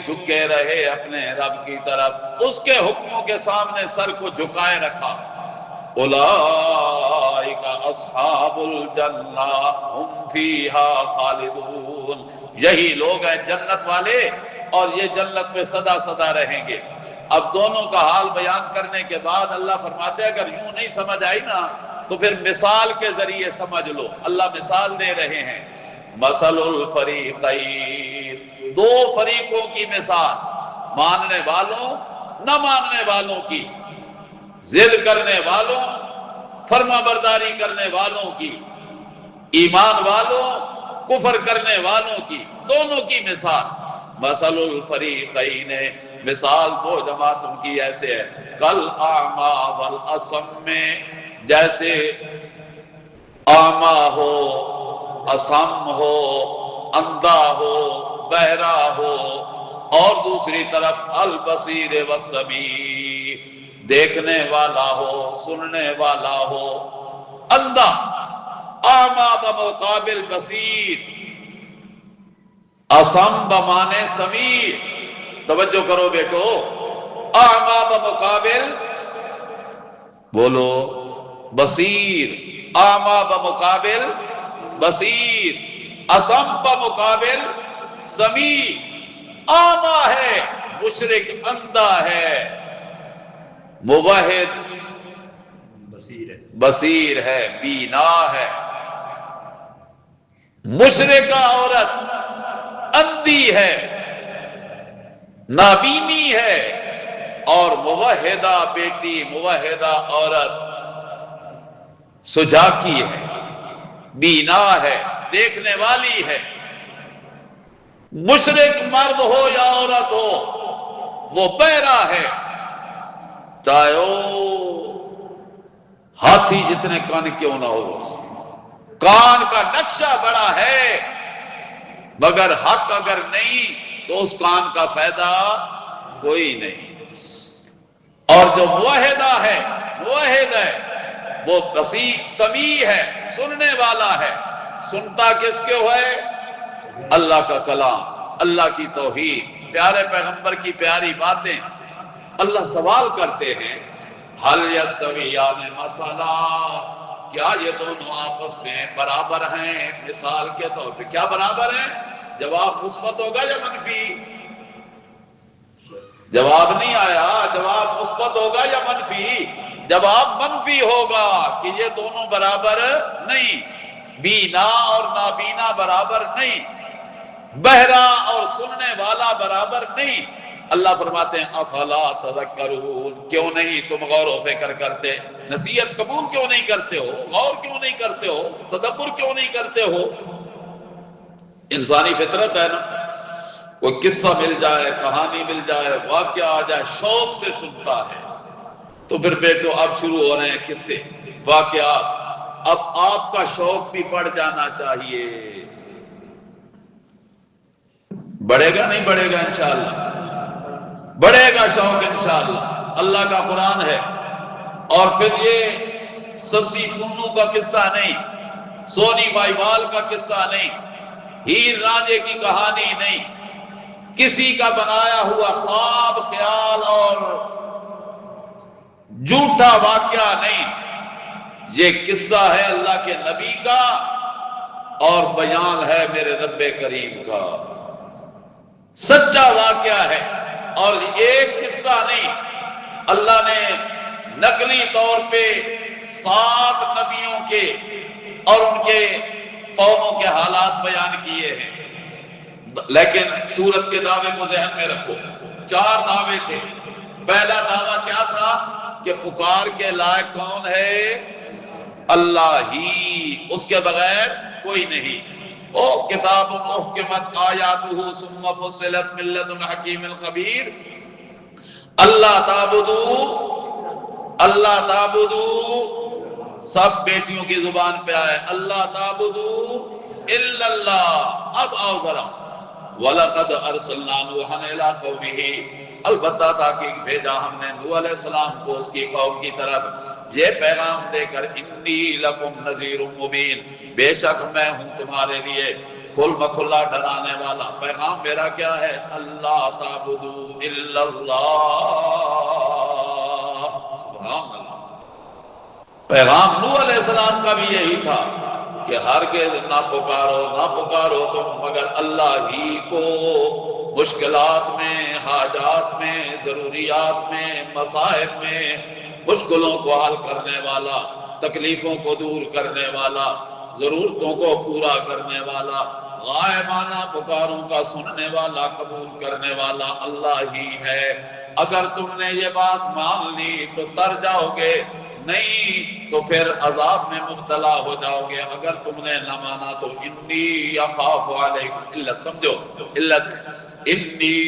جھکے رہے اپنے رب کی طرف، اس کے حکموں کے سامنے سر کو جھکائے رکھا۔ اولئک اصحاب الجنہ ہم فیہا خالدون، یہی لوگ ہیں جنت والے اور یہ جنت میں سدا سدا رہیں گے۔ اب دونوں کا حال بیان کرنے کے بعد اللہ فرماتے ہیں اگر یوں نہیں سمجھ آئی نا تو پھر مثال کے ذریعے سمجھ لو۔ اللہ مثال دے رہے ہیں، مثل الفریقین، دو فریقوں کی مثال، ماننے والوں نہ ماننے والوں کی، ضد کرنے والوں فرما برداری کرنے والوں کی، ایمان والوں کفر کرنے والوں کی، دونوں کی مثال۔ مثل الفریقین، مثال دو جماعتوں کی ایسے ہے، کل اعمیٰ والاصم، جیسے اعمیٰ ہو، اصم ہو، اندھا ہو، بہرا ہو، اور دوسری طرف البصیر والسمیع، دیکھنے والا ہو، سننے والا ہو۔ اندھا، اعمیٰ بمقابل بصیر، اصم بمانے سمیع۔ توجہ کرو بیٹو، اعمیٰ بمقابل بولو بصیر، اعمیٰ بمقابل بصیر، اصم بمقابل سمیع۔ اعمیٰ ہے مشرک، اندھا ہے، موحد بصیر ہے، بینا ہے۔ مشرکہ عورت اندھی ہے، نابینی ہے، اور موحدہ بیٹی، موحدہ عورت سجاکی ہے، بینا ہے، دیکھنے والی ہے۔ مشرک مرد ہو یا عورت ہو وہ بہرا ہے، چاہے وہ ہاتھی جتنے کان کیوں نہ ہو، کان کا نقشہ بڑا ہے مگر حق اگر نہیں تو اس کان کا فائدہ کوئی نہیں۔ اور جو موحدہ ہے، موحد ہے، وہ سمیع ہے، سننے والا ہے۔ سنتا کس کے ہوئے؟ اللہ کا کلام، اللہ کی توحید، پیارے پیغمبر کی پیاری باتیں۔ اللہ سوال کرتے ہیں حل یستویان مثلا، کیا یہ دونوں آپس میں برابر ہیں؟ مثال کے طور پہ کیا برابر ہیں؟ جواب مثبت ہوگا یا منفی؟ جواب نہیں آیا، جواب مثبت ہوگا یا منفی؟ جواب منفی ہوگا کہ یہ دونوں برابر نہیں، بینا اور نابینا برابر نہیں، بہرا اور سننے والا برابر نہیں۔ اللہ فرماتے ہیں افلا تذکرون، کیوں نہیں تم غور و فکر کرتے؟ نصیحت قبول کیوں نہیں کرتے ہو؟ غور کیوں نہیں کرتے ہو؟ تدبر کیوں نہیں کرتے ہو؟ انسانی فطرت ہے نا، کوئی قصہ مل جائے، کہانی مل جائے، واقعہ آ جائے، شوق سے سنتا ہے۔ تو پھر بیٹو اب شروع ہو رہے ہیں قصے، واقعات، اب آپ کا شوق بھی بڑھ جانا چاہیے۔ بڑھے گا نہیں بڑھے گا؟ انشاءاللہ بڑھے گا شوق انشاءاللہ۔ اللہ کا قرآن ہے۔ اور پھر یہ سسی پنو کا قصہ نہیں، سونی بائی وال کا قصہ نہیں، ہیر رانجھے کی کہانی نہیں، کسی کا بنایا ہوا خواب، خیال اور جھوٹا واقعہ نہیں۔ یہ قصہ ہے اللہ کے نبی کا اور بیان ہے میرے رب کریم کا، سچا واقعہ ہے۔ اور ایک قصہ نہیں، اللہ نے نقلی طور پہ 7 نبیوں کے اور ان کے قوموں کے حالات بیان کیے ہیں۔ لیکن سورت کے دعوے کو ذہن میں رکھو، 4 دعوے تھے۔ پہلا دعویٰ کیا تھا کہ پکار کے لائق کون ہے؟ اللہ ہی، اس کے بغیر کوئی نہیں۔ او کتاب محکمت آیاتہ ثم فصلت من لدن حکیم خبیر، اللہ تعبدو سب بیٹیوں کی زبان پہ آئے، اللہ تعبدو الا اللہ۔ اب آؤ ذرا، وَلَقَدْ أَرْسَلْنَا نُوحًا إِلَىٰ قَوْمِهِ، البتہ تاکہ بھیجا ہم نے نوح علیہ السلام کو اس کی قوم کی طرف یہ پیغام دے کر انی لکم نذیر مبین، بے شک میں ہوں تمہارے لیے کھل مکھلا ڈرانے والا۔ پیغام میرا کیا ہے؟ اللہ تعبدو الا اللہ، سبحان اللہ۔ پیغام نوح علیہ السلام کا بھی یہی تھا کہ ہرگز نہ پکارو تم مگر اللہ ہی کو، مشکلات میں، حاجات میں، ضروریات میں، مصائب میں، مشکلوں کو حل کرنے والا، تکلیفوں کو دور کرنے والا، ضرورتوں کو پورا کرنے والا، غائبانہ پکاروں کا سننے والا، قبول کرنے والا اللہ ہی ہے۔ اگر تم نے یہ بات مان لی تو تر جاؤ گے، نہیں تو پھر عذاب میں مبتلا ہو جاؤ گے۔ اگر تم نے نہ مانا تو انی اخاف علیکم، علت سمجھو، علت انی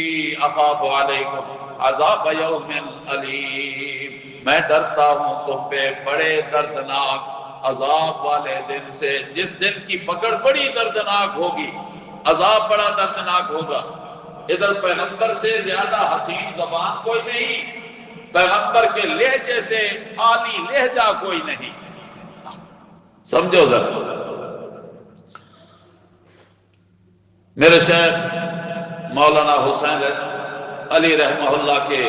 اخاف علیکم عذاب یوم علیم، میں ڈرتا ہوں تم پہ بڑے دردناک عذاب والے دن سے، جس دن کی پکڑ بڑی دردناک ہوگی، عذاب بڑا دردناک ہوگا۔ ادھر پیغمبر سے زیادہ حسین زبان کوئی نہیں، پیغمبر کے لہجے سے عالی لہجہ کوئی نہیں۔ سمجھو ذرا، میرے شیخ مولانا حسین علی رحمہ اللہ کے،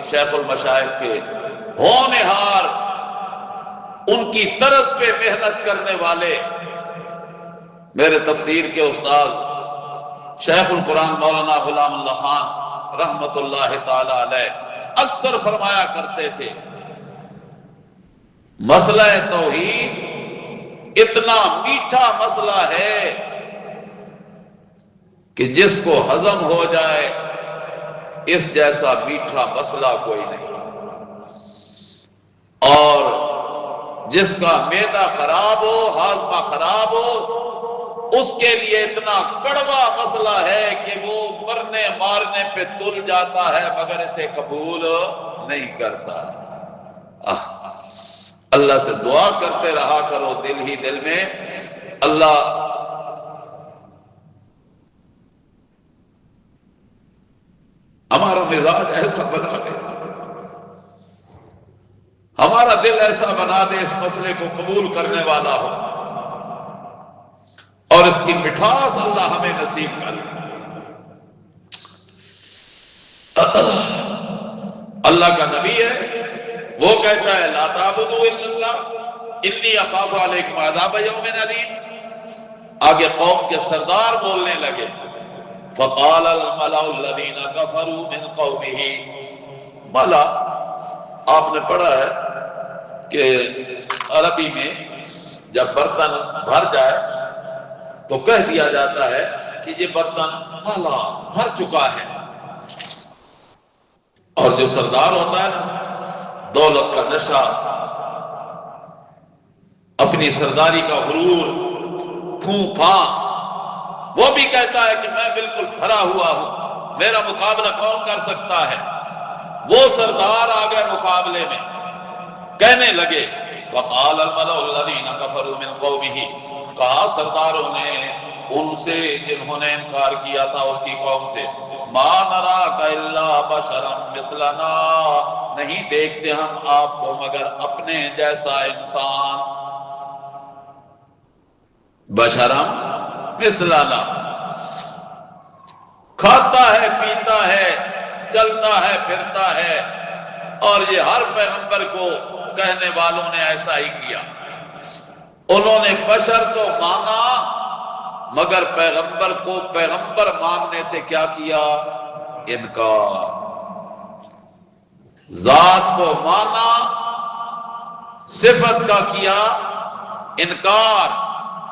شیخ المشائخ کے ہونہار، ان کی طرز پہ محنت کرنے والے میرے تفسیر کے استاد شیخ القرآن مولانا غلام اللہ خان رحمت اللہ تعالی علیہ اکثر فرمایا کرتے تھے، مسئلہ توحید اتنا میٹھا مسئلہ ہے کہ جس کو ہضم ہو جائے اس جیسا میٹھا مسئلہ کوئی نہیں، اور جس کا معدہ خراب ہو، ہاضمہ خراب ہو، اس کے لیے اتنا کڑوا مسئلہ ہے کہ وہ مرنے مارنے پہ تل جاتا ہے مگر اسے قبول نہیں کرتا۔ اللہ سے دعا کرتے رہا کرو دل ہی دل میں، اللہ ہمارا مزاج ایسا بنا دے، ہمارا دل ایسا بنا دے اس مسئلے کو قبول کرنے والا ہو، اور اس کی مٹھاس اللہ ہمیں نصیب کر۔ اللہ کا نبی ہے، وہ کہتا ہے لا تعبدوا الا اللہ انی اخاف علیکم عذاب یوم علیم۔ آگے قوم کے سردار بولنے لگے، فقال الملأ الذین کفروا من قومہ۔ ملا آپ نے پڑھا ہے کہ عربی میں جب برتن بھر جائے تو کہہ دیا جاتا ہے کہ یہ برتن مالا بھر چکا ہے، اور جو سردار ہوتا ہے نا، دولت کا نشہ، اپنی سرداری کا غرور، پھوں پھاں، وہ بھی کہتا ہے کہ میں بالکل بھرا ہوا ہوں، میرا مقابلہ کون کر سکتا ہے۔ وہ سردار آ گئے مقابلے میں، کہنے لگے فقال الملأ الذین کفروا من قومہ، کہا سرداروں نے ان سے جنہوں نے انکار کیا تھا اس کی قوم سے، ما نراک الا بشرا مثلنا، نہیں دیکھتے ہم آپ کو مگر اپنے جیسا انسان، بشرا مثلنا، کھاتا ہے پیتا ہے چلتا ہے پھرتا ہے، اور یہ ہر پیغمبر کو کہنے والوں نے ایسا ہی کیا، انہوں نے بشر تو مانا مگر پیغمبر کو پیغمبر ماننے سے کیا کیا؟ انکار۔ ذات کو مانا، صفت کا کیا انکار۔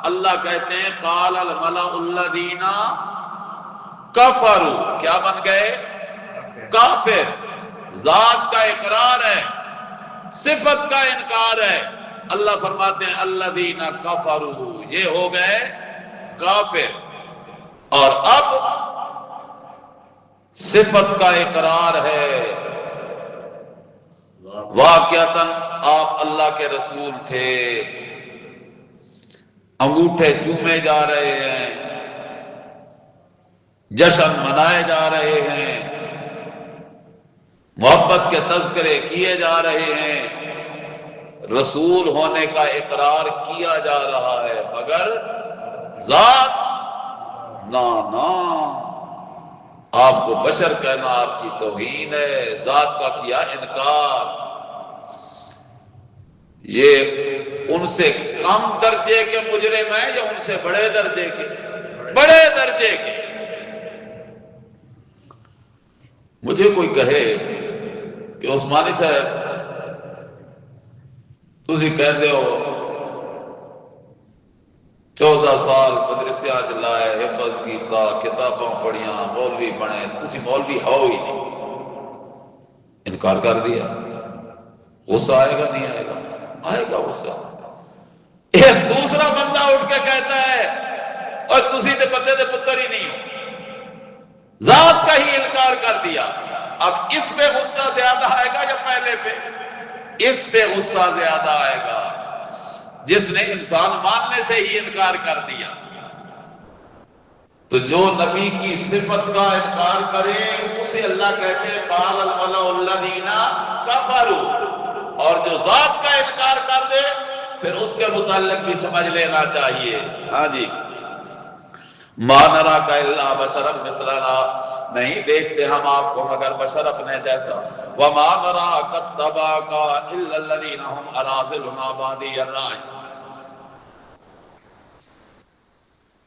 اللہ کہتے ہیں قال الملأ الذین کفروا، کیا بن گئے؟ کافر۔ ذات کا اقرار ہے، صفت کا انکار ہے۔ اللہ فرماتے ہیں الذین کفروا، یہ ہو گئے کافر۔ اور اب صفت کا اقرار ہے۔ واقعتاً آپ اللہ کے رسول تھے، انگوٹھے چومے جا رہے ہیں، جشن منائے جا رہے ہیں، محبت کے تذکرے کیے جا رہے ہیں، رسول ہونے کا اقرار کیا جا رہا ہے، مگر ذات نا آپ کو بشر کہنا آپ کی توہین ہے، ذات کا کیا انکار۔ یہ ان سے کم درجے کے مجرم ہیں یا ان سے بڑے درجے کے؟ بڑے درجے کے۔ مجھے کوئی کہے کہ عثمانی صاحب تسی کہندے ہو 14 سال مدرسے آج لائے، حفظ کیتا، کتاباں پڑھیاں، مولوی بنے، تسی مولوی ہو ہی نہیں، انکار کر دیا، غصہ آئے گا نہیں آئے گا؟ آئے گا غصہ۔ ایک دوسرا بندہ اٹھ کے کہتا ہے اور تسی تے بندے دے پتر ہی نہیں ہو، ذات کا ہی انکار کر دیا۔ اب اس پہ غصہ زیادہ آئے گا یا پہلے پہ؟ اس پہ غصہ زیادہ آئے گا جس نے انسان ماننے سے ہی انکار کر دیا۔ تو جو نبی کی صفت کا انکار کرے اسے اللہ کہتے ہیں قال الملأ الذین کفروا، اور جو ذات کا انکار کر دے پھر اس کے متعلق بھی سمجھ لینا چاہیے۔ ہاں جی، ما نراک الا بشرا مثلنا، نہیں دیکھتے ہم آپ کو مگر بشر اپنے جیسا، وما نراک اتبعک الا الذین هم اراذلنا بادی الرأی،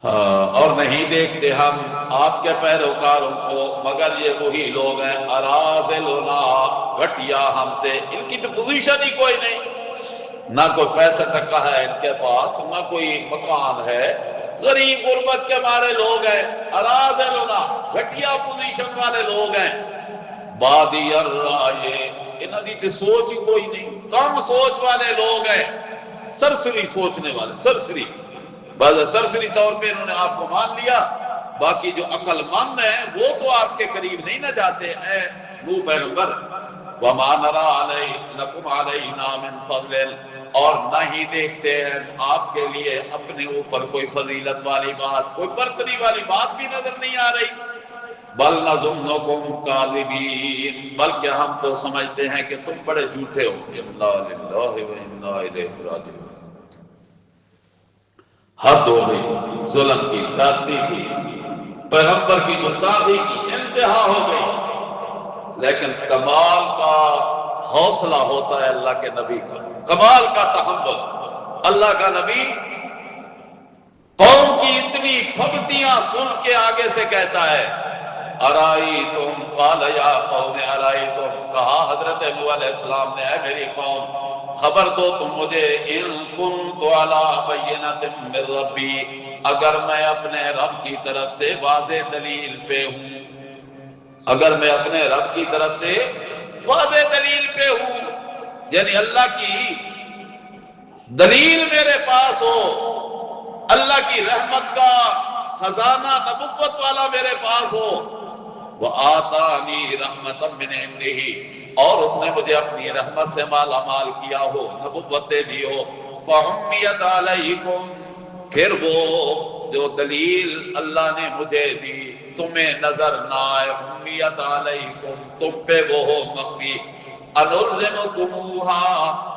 اور نہیں دیکھتے ہم آپ کے پیروکاروں کو مگر یہ وہی لوگ ہیں اراذلنا، گھٹیا ہم سے، ان کی تو پوزیشن ہی کوئی نہیں، نہ کوئی پیسہ ٹکا ہے ان کے پاس، نہ کوئی مکان ہے، غریب غربت کے مارے لوگ ہیں، اراذلنا، گھٹیا پوزیشن والے لوگ ہیں، بادی الرأی، انہاں دی تے سوچ ہی کوئی نہیں، کم سوچ والے لوگ ہیں، سرسری سوچنے والے، سرسری، بعض سرسری طور پہ انہوں نے آپ کو مان لیا، باقی جو عقل مند ہیں وہ تو آپ کے قریب نہیں نہ جاتے۔ اے نوح پیغمبر وَمَا نَرَىٰ لَكُمْ عَلَيْنَا مِنْ فَضْلٍ، اور نہ ہی دیکھتے ہیں آپ کے لیے اپنے اوپر کوئی فضیلت والی بات، کوئی برتری والی بات بھی نظر نہیں آ رہی۔ بل نظنکم کاذبین، بلکہ ہم تو سمجھتے ہیں کہ تم بڑے جھوٹے ہو۔ انا للہ و انا الیہ راجعون۔ حد ہو گئی، ظلم کی، زیادتی کی، پیغمبر کی گستاخی کی انتہا ہو گئی، لیکن کمال کا حوصلہ ہوتا ہے اللہ کے نبی کا، کمال کا تحمل۔ اللہ کا نبی قوم کی اتنی پھبتیاں سن کے آگے سے کہتا ہے ارائیتم، قال یا قوم ارائیتم، کہا حضرت نوح علیہ السلام نے، اے میری قوم خبر دو تم مجھے، ان کنت علی بینۃ من ربی، اگر میں اپنے رب کی طرف سے واضح دلیل پہ ہوں، اگر میں اپنے رب کی طرف سے واضح دلیل پہ ہوں، یعنی اللہ کی دلیل میرے پاس ہو، اللہ کی رحمت کا خزانہ نبوت والا میرے پاس ہو، وَآتَانِي رَحْمَةً مِّنْ عِنْدِهِ، اور اس نے مجھے اپنی رحمت سے مالا مال کیا ہو، نبوت دے دی ہو، فَعُمِّيَتْ عَلَيْكُمْ، پھر وہ جو دلیل اللہ نے مجھے دی تمہیں نظر نہ آئے، عُمِّيَتْ عَلَيْكُمْ، تم پہ وہ ہو مخفی، أَنُلْزِمُكُمُوهَا،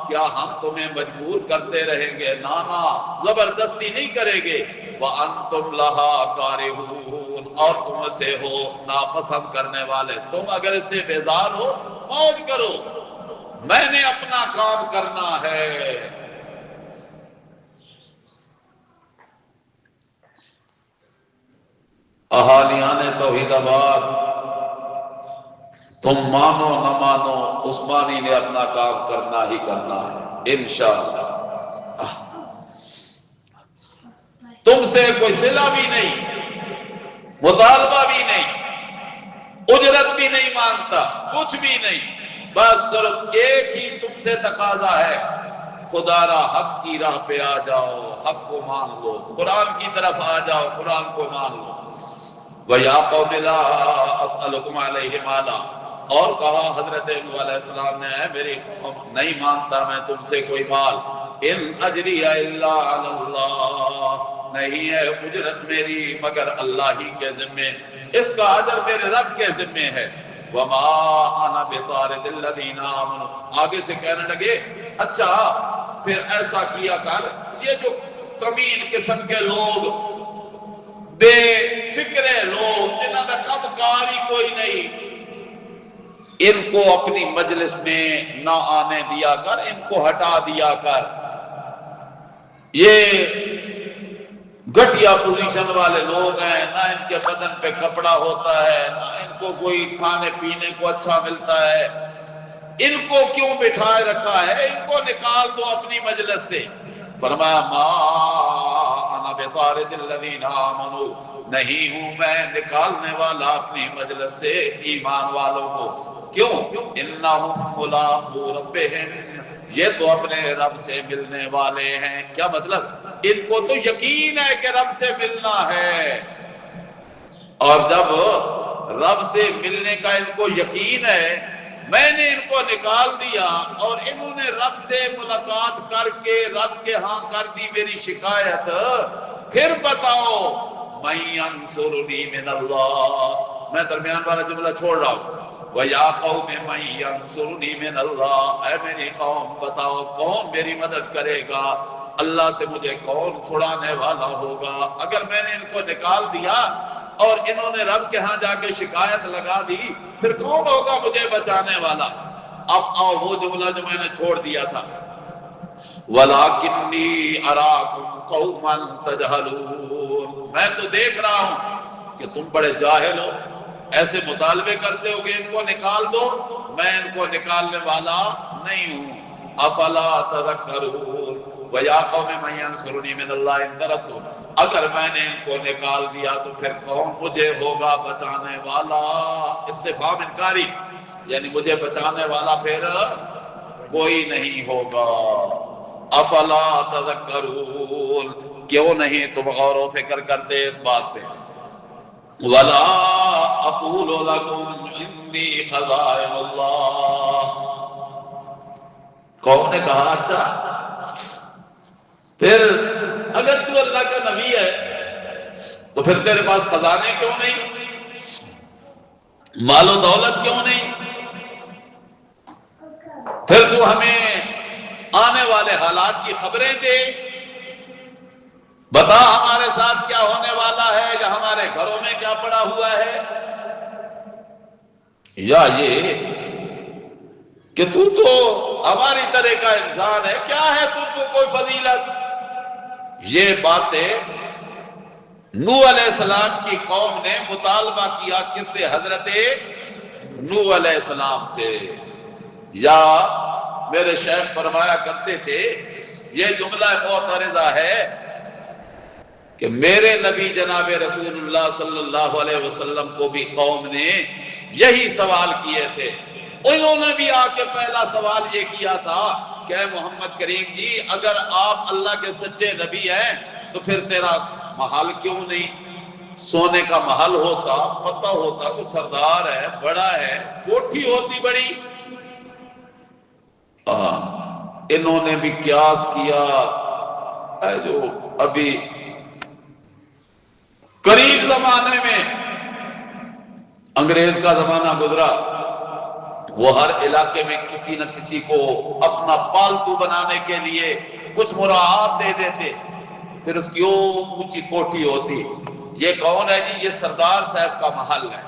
کیا ہم تمہیں مجبور کرتے رہیں گے؟ نانا، زبردستی نہیں کریں گے، وَأَنْتُمْ لَهَا كَارِهُونَ، اور تم سے ہو ناپسند کرنے والے، تم اگر اس سے بیزار ہو موج کرو، میں نے اپنا کام کرنا ہے۔ اہالیان توحید آباد، تم مانو نہ مانو، عثمانی نے اپنا کام کرنا ہی کرنا ہے انشاءاللہ۔ تم سے کوئی صلہ بھی نہیں، مطالبہ بھی نہیں، اجرت بھی نہیں مانگتا، کچھ بھی نہیں، بس صرف ایک ہی تم سے تقاضا ہے، خدا را حق کی راہ پہ آ جاؤ، حق کو مان لو، قرآن کی طرف آ جاؤ، قرآن کو مان لو۔ وَيَا قَوْمِ لَا أَسْأَلُكُمْ عَلَيْهِ مَالًا، اور کہا حضرت نوح علیہ السلام نے، اے میری قوم نہیں مانگتا میں تم سے کوئی مال، إِنْ أَجْرِيَ إِلَّا عَلَى اللَّهِ، نہیں ہے اجرت میری مگر اللہ ہی کے ذمے، اس کا اجر میرے رب کے ذمے ہے۔ وَمَا أَنَا بِطَارِدِ الَّذِينَ آمَنُوا، آگے سے کہنے لگے اچھا پھر ایسا کیا کر، یہ جو کمیل قسم کے لوگ، بے فکرے لوگ، جنہاں کا کم کار ہی کوئی نہیں، ان کو اپنی مجلس میں نہ آنے دیا کر، ان کو ہٹا دیا کر، یہ گھٹیا پوزیشن والے لوگ ہیں، نہ ان کے بدن پہ کپڑا ہوتا ہے، نہ ان کو کوئی کھانے پینے کو اچھا ملتا ہے، ان کو کیوں بٹھائے رکھا ہے، ان کو نکال دو اپنی مجلس سے۔ فرمایا ما انا بطارد الذین آمنوا، نہیں ہوں میں نکالنے والا اپنی مجلس سے ایمان والوں کو، کیوں؟ انہم ملاقو ربہم، یہ تو اپنے رب سے ملنے والے ہیں۔ کیا مطلب؟ ان کو تو یقین ہے کہ رب سے ملنا ہے، اور جب رب سے ملنے کا ان کو یقین ہے، میں نے ان کو نکال دیا اور انہوں نے رب سے ملاقات کر کے رب کے ہاں کر دی میری شکایت، پھر بتاؤ مَن يَنصُرُنِي مِنَ اللَّهِ، میں درمیان والا جملہ چھوڑ رہا ہوں، وَيَا قَوْمِ مَن يَنصُرُنِي مِنَ اللَّهِ، اے میری قوم بتاؤ کون میری مدد کرے گا، اللہ سے مجھے کون چھڑانے والا ہوگا؟ اگر میں نے ان کو نکال دیا اور انہوں نے رب کے ہاں جا کے شکایت لگا دی، پھر کون ہوگا مجھے بچانے والا؟ اب آؤ وہ جملہ جو میں نے چھوڑ دیا تھا، وَلَٰكِنِّي أَرَاكُمْ قَوْمًا تَجْهَلُونَ، میں تو دیکھ رہا ہوں کہ تم بڑے جاہل ہو، ایسے مطالبے کرتے ہو کہ ان کو نکال دو، میں ان کو نکالنے والا نہیں ہوں۔ أَفَلَا تَذَكَّرُونَ وَيَا قَوْمِ مَن يَنصُرُنِي مِنَ اللَّهِ إِن طَرَدتُّ، اگر میں نے ان کو نکال دیا تو پھر کون مجھے ہوگا بچانے والا؟ استفہام انکاری، یعنی مجھے بچانے والا پھر کوئی نہیں ہوگا۔ افلا تذکرون، کیوں نہیں تم غور و فکر کرتے اس بات پہ؟ ولا اقول لکم عندی خزائن اللہ۔ قوم نے کہا اچھا پھر اگر تو اللہ کا نبی ہے تو پھر تیرے پاس خزانے کیوں نہیں، مال و دولت کیوں نہیں، پھر تو ہمیں آنے والے حالات کی خبریں دے، بتا ہمارے ساتھ کیا ہونے والا ہے یا ہمارے گھروں میں کیا پڑا ہوا ہے، یا یہ کہ تو ہماری طرح کا انسان ہے، کیا ہے تم کو کوئی فضیلت۔ یہ باتیں نوح علیہ السلام کی قوم نے مطالبہ کیا کس سے؟ حضرت نوح علیہ السلام سے۔ یا میرے شیخ فرمایا کرتے تھے یہ جملہ معترضہ ہے کہ میرے نبی جناب رسول اللہ صلی اللہ علیہ وسلم کو بھی قوم نے یہی سوال کیے تھے، انہوں نے بھی آ کے پہلا سوال یہ کیا تھا کہ اے محمد کریم جی اگر آپ اللہ کے سچے نبی ہیں تو پھر تیرا محل کیوں نہیں، سونے کا محل ہوتا، پتہ ہوتا کہ سردار ہے، بڑا ہے، کوٹھی ہوتی بڑی۔ انہوں نے بھی قیاس کیا، جو ابھی قریب زمانے میں انگریز کا زمانہ گزرا، وہ ہر علاقے میں کسی نہ کسی کو اپنا پالتو بنانے کے لیے کچھ مراعات دے دیتے، پھر اس کی اونچی کوٹھی ہوتی۔ یہ کون ہے جی؟ یہ سردار صاحب کا محل ہے،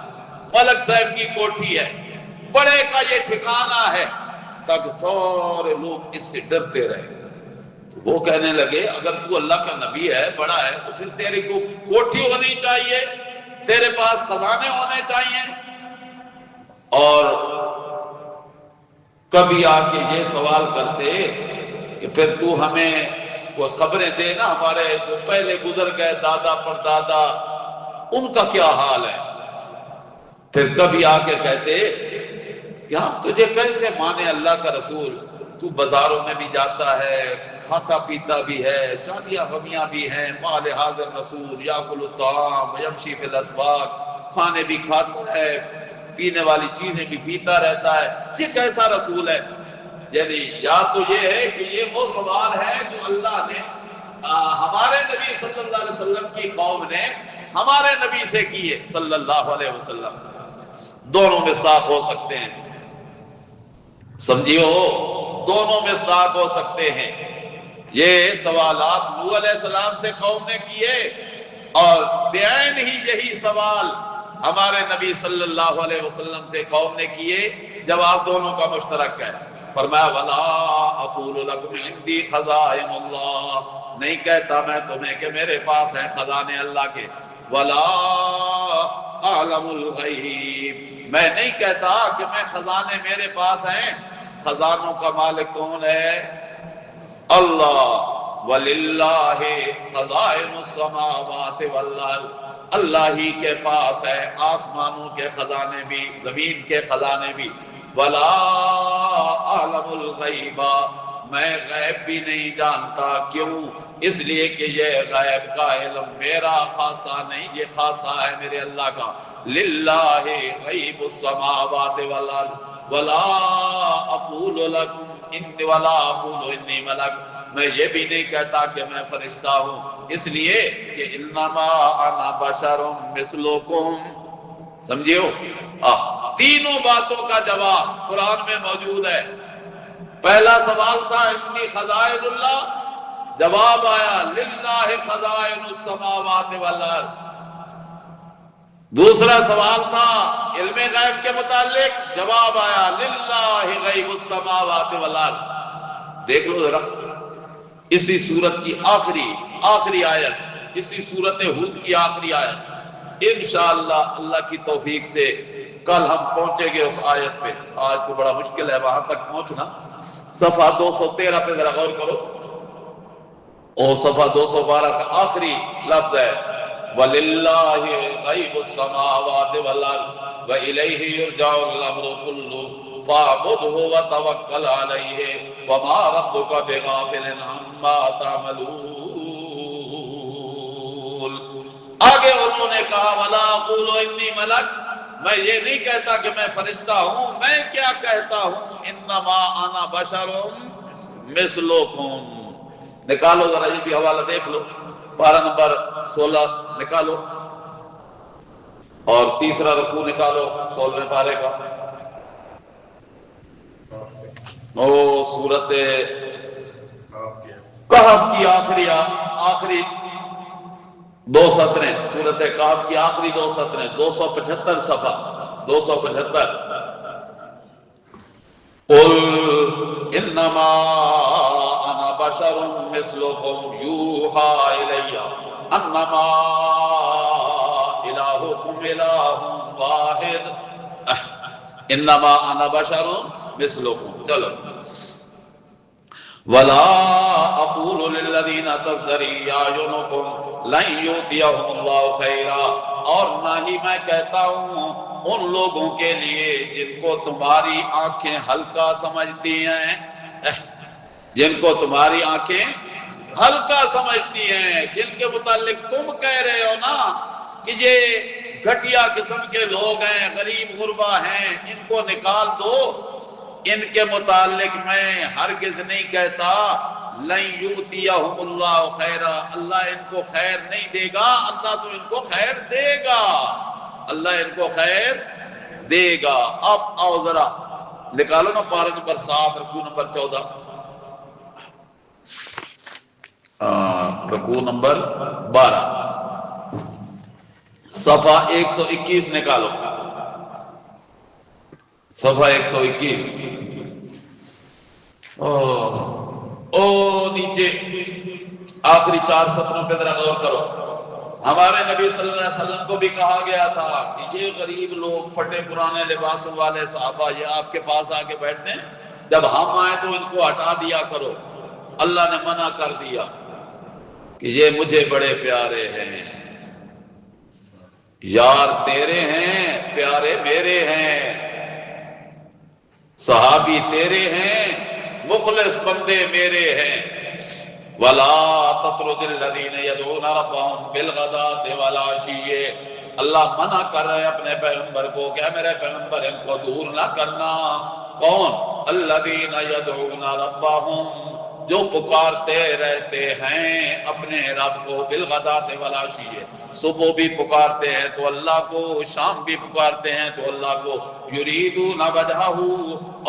ملک صاحب کی کوٹھی ہے، بڑے کا یہ ٹھکانہ ہے، تاکہ سارے لوگ اس سے ڈرتے رہے۔ تو وہ کہنے لگے اگر تو اللہ کا نبی ہے، بڑا ہے، تو پھر تیری کو کوٹھی ہونی چاہیے، تیرے پاس خزانے ہونے چاہیے۔ اور کبھی آ کے یہ سوال کرتے کہ پھر تو ہمیں کوئی خبریں دے نا، ہمارے جو پہلے گزر گئے دادا پر دادا ان کا کیا حال ہے۔ پھر کبھی آ کے کہتے کہ ہم تجھے کیسے مانے اللہ کا رسول، تو بازاروں میں بھی جاتا ہے، کھاتا پیتا بھی ہے، شادیاں غمیاں بھی ہیں، مال حاضر رسول یاکل الطعام ویمشی فی الاسواق، کھانے بھی کھاتا ہے، پینے والی چیزیں بھی پیتا رہتا ہے، یہ کیسا رسول ہے؟ یعنی یا تو یہ ہے کہ یہ وہ سوال ہے جو اللہ نے ہمارے نبی صلی اللہ علیہ وسلم کی قوم نے ہمارے نبی سے کیے صلی اللہ علیہ وسلم، دونوں مصداق ہو سکتے ہیں، سمجھیو، دونوں مصداق ہو سکتے ہیں۔ یہ سوالات نوح علیہ السلام سے قوم نے کیے اور بعین ہی یہی سوال ہمارے نبی صلی اللہ علیہ وسلم سے قوم نے کیے، جواب دونوں کا مشترک ہے۔ فرمایا وَلَا أَقُولُ لَكُمْ عِنْدِي خَزَائِنُ اللَّهِ، نہیں کہتا میں تمہیں کہ میرے پاس ہیں خزانے اللہ کے، وَلَا أَعْلَمُ الْغَيْبِ، میں نہیں کہتا کہ میں خزانے میرے پاس ہیں۔ خزانوں کا مالک کون ہے؟ اللہ۔ وَلِلَّهِ خَزَائِنُ السَّمَاوَاتِ وَالْأَرْضِ، اللہ ہی کے پاس ہے آسمانوں کے خزانے بھی، زمین کے خزانے بھی۔ وَلَا أَعْلَمُ الْغَيْبَ، میں غیب بھی نہیں جانتا، کیوں؟ اس لیے کہ یہ غیب کا علم میرا خاصہ نہیں، یہ خاصہ ہے میرے اللہ کا۔ لِلَّهِ غَيْبُ السَّمَاوَاتِ وَالْأَرْضِ وَلَا أَقُولُ لَكُمْ إِنِّي وَلَا أَقُولُ إِنِّي مَلَكٌ، میں یہ بھی نہیں کہتا کہ میں فرشتہ ہوں، اس لیے کہ انما انا بشر مثلکم، سمجھیو؟ تینوں باتوں کا جواب قرآن میں موجود ہے۔ پہلا سوال تھا انی خزائن اللہ، جواب آیا للہ خزائن السماوات والارض۔ دوسرا سوال تھا علم غیب کے متعلق، جواب آیا للہ غیب السماوات والارض۔ دیکھ لو ذرا اسی سورت کی آخری آیت، اسی سورت ہود کی آخری آیت، انشاءاللہ اللہ کی توفیق سے کل ہم پہنچیں گے اس آیت پہ، آج تو بڑا مشکل ہے وہاں تک پہنچنا۔ صفحہ 213 پہ ذرا غور کرو، اور صفحہ 212 کا آخری لفظ ہے وَلِلَّهِ غَيْبُ السَّمَاوَاتِ وَالْأَرْضِ وَإِلَيْهِ يُرْجَعُ الْأَمْرُ كُلُّهُ فَاعْبُدْهُ وَتَوَكَّلْ عَلَيْهِ وَمَا رَبُّكَ بِغَافِلٍ عَمَّا تَعْمَلُونَ۔ آگے انہوں نے کہا وَلَا أَقُولُ إِنِّي مَلَكٌ، میں یہ نہیں کہتا کہ میں فرشتہ ہوں، میں کیا کہتا ہوں، انما انا بشر مثلکم۔ نکالو ذرا یہ بھی حوالہ دیکھ لو، پارہ نمبر 16 نکالو، اور تیسرا رکوع نکالو 16ویں پارے کا۔ سورت کہف کی آخری 2 سطریں، سورت کہف کی آخری 2 سطریں، 275 صفحہ 275۔ قل انما انا بشر مثلکم یوحی الی انما الہکم الہ واحد، انما انا بشر مثلکم۔ چلو، ولا اقول للذین تزدری اعینکم لن یؤتیہم اللہ خیرا، اور نہ ہی میں کہتا ہوں ان لوگوں کے لیے جن کو تمہاری آنکھیں ہلکا سمجھتی ہیں، جن کو تمہاری آنکھیں ہلکا سمجھتی ہیں، جن کے متعلق تم کہہ رہے ہو نا کہ یہ گھٹیا قسم کے لوگ ہیں، غریب غربا ہیں، ان کو نکال دو، ان کے متعلق میں ہرگز نہیں کہتا لن یؤتیہم اللہ خیرا، اللہ ان کو خیر نہیں دے گا، اللہ تو ان کو خیر دے گا، اللہ ان کو خیر دے گا۔ اب آؤ ذرا نکالو نا پارہ نمبر 7 رکوع نمبر 14، رکوع نمبر 12 صفحہ 121 نکالو، صفحہ 121۔ نیچے آخری 4 سطروں پہ ذرا غور کرو۔ ہمارے نبی صلی اللہ علیہ وسلم کو بھی کہا گیا تھا کہ یہ غریب لوگ پھٹے پرانے لباسوں والے صحابہ یہ آپ کے پاس آ کے بیٹھتے ہیں، جب ہم آئے تو ان کو ہٹا دیا کرو۔ اللہ نے منع کر دیا کہ یہ مجھے بڑے پیارے ہیں، یار تیرے ہیں، پیارے میرے ہیں، صحابی تیرے ہیں، مخلص بندے میرے ہیں۔ وَلَا تَطْرُدِ الَّذِينَ يَدْعُونَ رَبَّهُمْ بِالْغَدَاةِ وَالْعَشِيِّ، اللہ منع کر رہے اپنے پیغمبر کو کہ میرے پیغمبر ان کو دور نہ کرنا۔ کون؟ الَّذِينَ يَدْعُونَ رَبَّهُمْ، جو پکارتے رہتے ہیں اپنے رب کو، بالغداۃ والعشی، صبح بھی پکارتے ہیں تو اللہ کو، شام بھی پکارتے ہیں تو اللہ کو، یریدون وجہہ،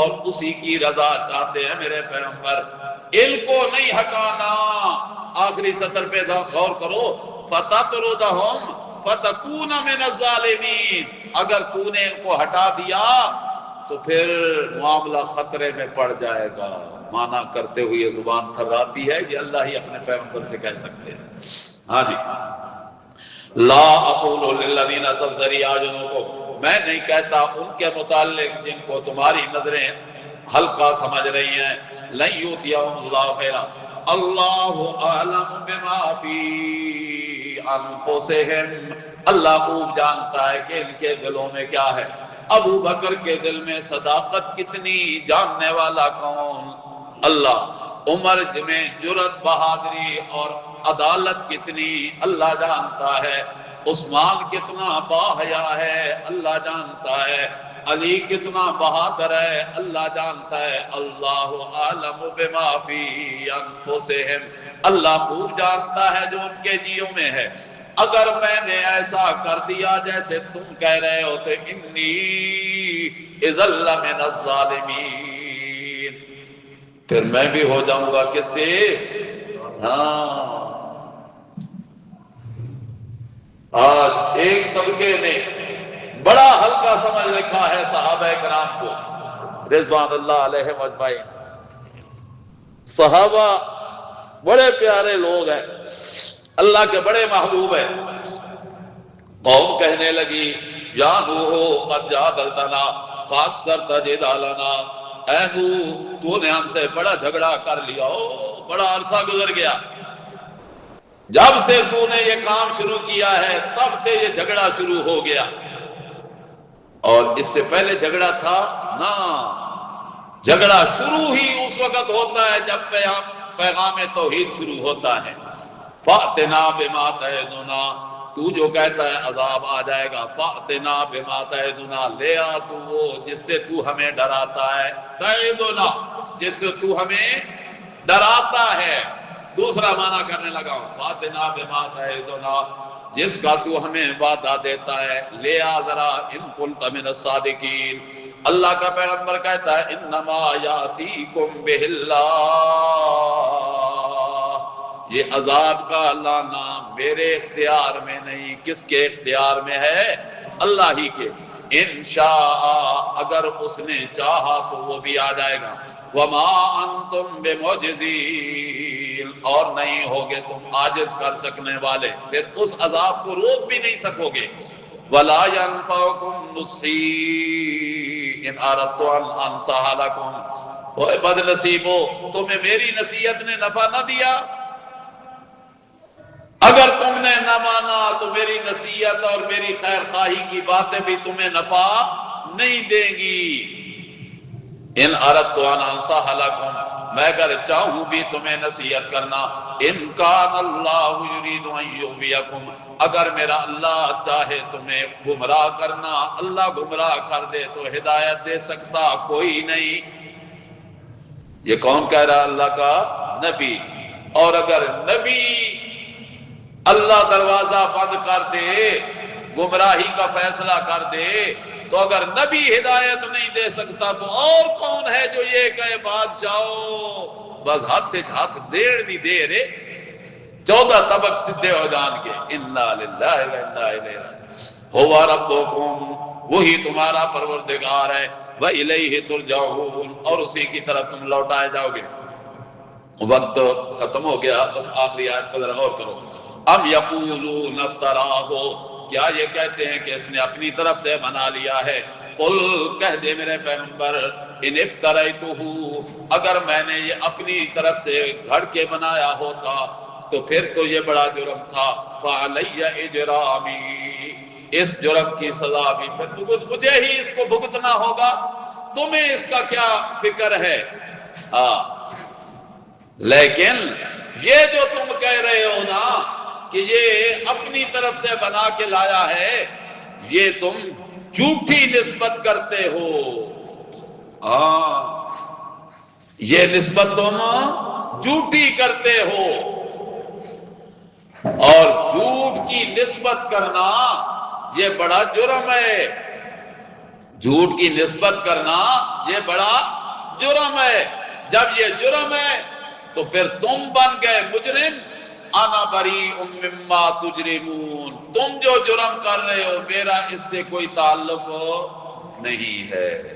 اور اسی کی رضا چاہتے ہیں میرے پیغمبر، ان کو نہیں ہٹانا۔ آخری سطر پہ غور کرو، فَتَطْرُدَهُمْ فَتَكُونَ مِنَ الظَّالِمِينَ، اگر تو نے ان کو ہٹا دیا تو پھر معاملہ خطرے میں پڑ جائے گا۔ مانا کرتے ہوئے زبان تھراتی ہے، یہ اللہ ہی اپنے پیغمبر سے کہہ سکتے ہیں۔ ہاں جی، لا اقول للذین تزدری اعینکم، میں نہیں کہتا ان کے متعلق جن کو تمہاری نظریں ہلکا سمجھ رہی ہیں، لن یؤتیہم اللہ خیرا، اللہ اعلم بما فی انفسہم، اللہ خوب جانتا ہے کہ ان کے دلوں میں کیا ہے۔ ابو بکر کے دل میں صداقت کتنی، جاننے والا کون؟ اللہ۔ عمر میں جرأت، بہادری اور عدالت کتنی، اللہ جانتا ہے۔ عثمان کتنا باحیا ہے، اللہ جانتا ہے۔ علی کتنا بہادر ہے، اللہ جانتا ہے۔ اللہ عالم بما فی انفسہم، اللہ خوب جانتا ہے جو ان کے جیوں میں ہے۔ اگر میں نے ایسا کر دیا جیسے تم کہہ رہے ہو تو انی اذا لمن الظالمین، پھر میں بھی ہو جاؤں گا کس سے؟ ہاں، آج ایک طبقے نے بڑا ہلکا سمجھ رکھا ہے صحابہ کرام کو رضوان اللہ علیہم اجمعین۔ صحابہ بڑے پیارے لوگ ہیں، اللہ کے بڑے محبوب ہیں۔ قوم کہنے لگی یا نوح قد جادلتنا فاکثرت جدالنا، اے نوح تو نے ہم سے بڑا جھگڑا کر لیا، بڑا عرصہ گزر گیا، جب سے تو نے یہ کام شروع کیا ہے تب سے یہ جھگڑا شروع ہو گیا، اور اس سے پہلے جھگڑا تھا نا؟ جھگڑا شروع ہی اس وقت ہوتا ہے جب پیغام توحید شروع ہوتا ہے۔ فَأْتِنَا بِمَا تَعِدُنَا، تو جو کہتا ہے عذاب آ جائے گا، فَأْتِنَا بِمَا تَعِدُنَا، لے آ تو وہ جس سے تو ہمیں ڈراتا ہے، تعِدُنَا جس سے تو ہمیں ڈراتا ہے۔ دوسرا معنی کرنے لگا ہوں، فَأْتِنَا بِمَا تَعِدُنَا جس کا تو ہمیں وعدہ دیتا ہے، لے آ ذرا، ان كنت من الصادقین۔ اللہ کا پیغمبر کہتا ہے انما یاتیکم بہ اللہ، یہ عذاب کا لانا میرے اختیار میں نہیں، کس کے اختیار میں ہے؟ اللہ ہی کے۔ انشاء اگر اس نے چاہا تو وہ بھی آ جائے گا، وما انتم بمعجزین اور نہیں ہوگے تم عاجز کر سکنے والے، پھر اس عذاب کو روک بھی نہیں سکو گے۔ ولا ينفعكم نصحي ان اردت ان انصح لكم، اوے بد نصیبو تمہیں میری نصیحت نے نفع نہ دیا، اگر تم نے نہ مانا تو میری نصیحت اور میری خیر خواہی کی باتیں بھی تمہیں نفع نہیں دیں گی۔ ان اردت ان انصح لكم، میں اگر چاہوں بھی تمہیں نصیحت کرنا، ان کان اللہ یرید ان یغویکم، اگر میرا اللہ چاہے تمہیں گمراہ کرنا، اللہ گمراہ کر دے تو ہدایت دے سکتا کوئی نہیں۔ یہ کون کہہ رہا؟ اللہ کا نبی۔ اور اگر نبی اللہ دروازہ بند کر دے، گمراہی کا فیصلہ کر دے، تو اگر نبی ہدایت نہیں دے سکتا تو اور کون ہے جو یہ کہے بادشاہو بس ہاتھ دیڑ دی دے رے 14 طبق سدھے ہو جان کے، انا للہ و انا الیہ راجعون، ہوا ربکم وہی تمہارا پروردگار ہے، وَإِلَيْهِ تُرْجَعُونَ اور اسی کی طرف تم لوٹائے جاؤ گے۔ وقت ختم ہو گیا، بس آخری آیت کو ذرا غور کرو۔ ام یقولون افتراہ، کیا یہ کہتے ہیں کہ اس نے اپنی طرف سے بنا لیا ہے؟ قل کہہ دے میرے پیغمبر، ان افتریتہ اگر میں نے یہ اپنی طرف سے گھڑ کے بنایا ہوتا تو پھر تو یہ بڑا جرم تھا، فعلی اجرامی اس جرم کی سزا بھی پھر مجھے ہی اس کو بھگتنا ہوگا، تمہیں اس کا کیا فکر ہے؟ لیکن یہ جو تم کہہ رہے ہو نا کہ یہ اپنی طرف سے بنا کے لایا ہے، یہ تم جھوٹی نسبت کرتے ہو۔ یہ نسبت تم جھوٹی کرتے ہو، اور جھوٹ کی نسبت کرنا یہ بڑا جرم ہے، جھوٹ کی نسبت کرنا یہ بڑا جرم ہے۔ جب یہ جرم ہے تو پھر تم بن گئے مجرم، انا بریء مما تجرمون، تم جو جرم کر رہے ہو میرا اس سے کوئی تعلق نہیں ہے۔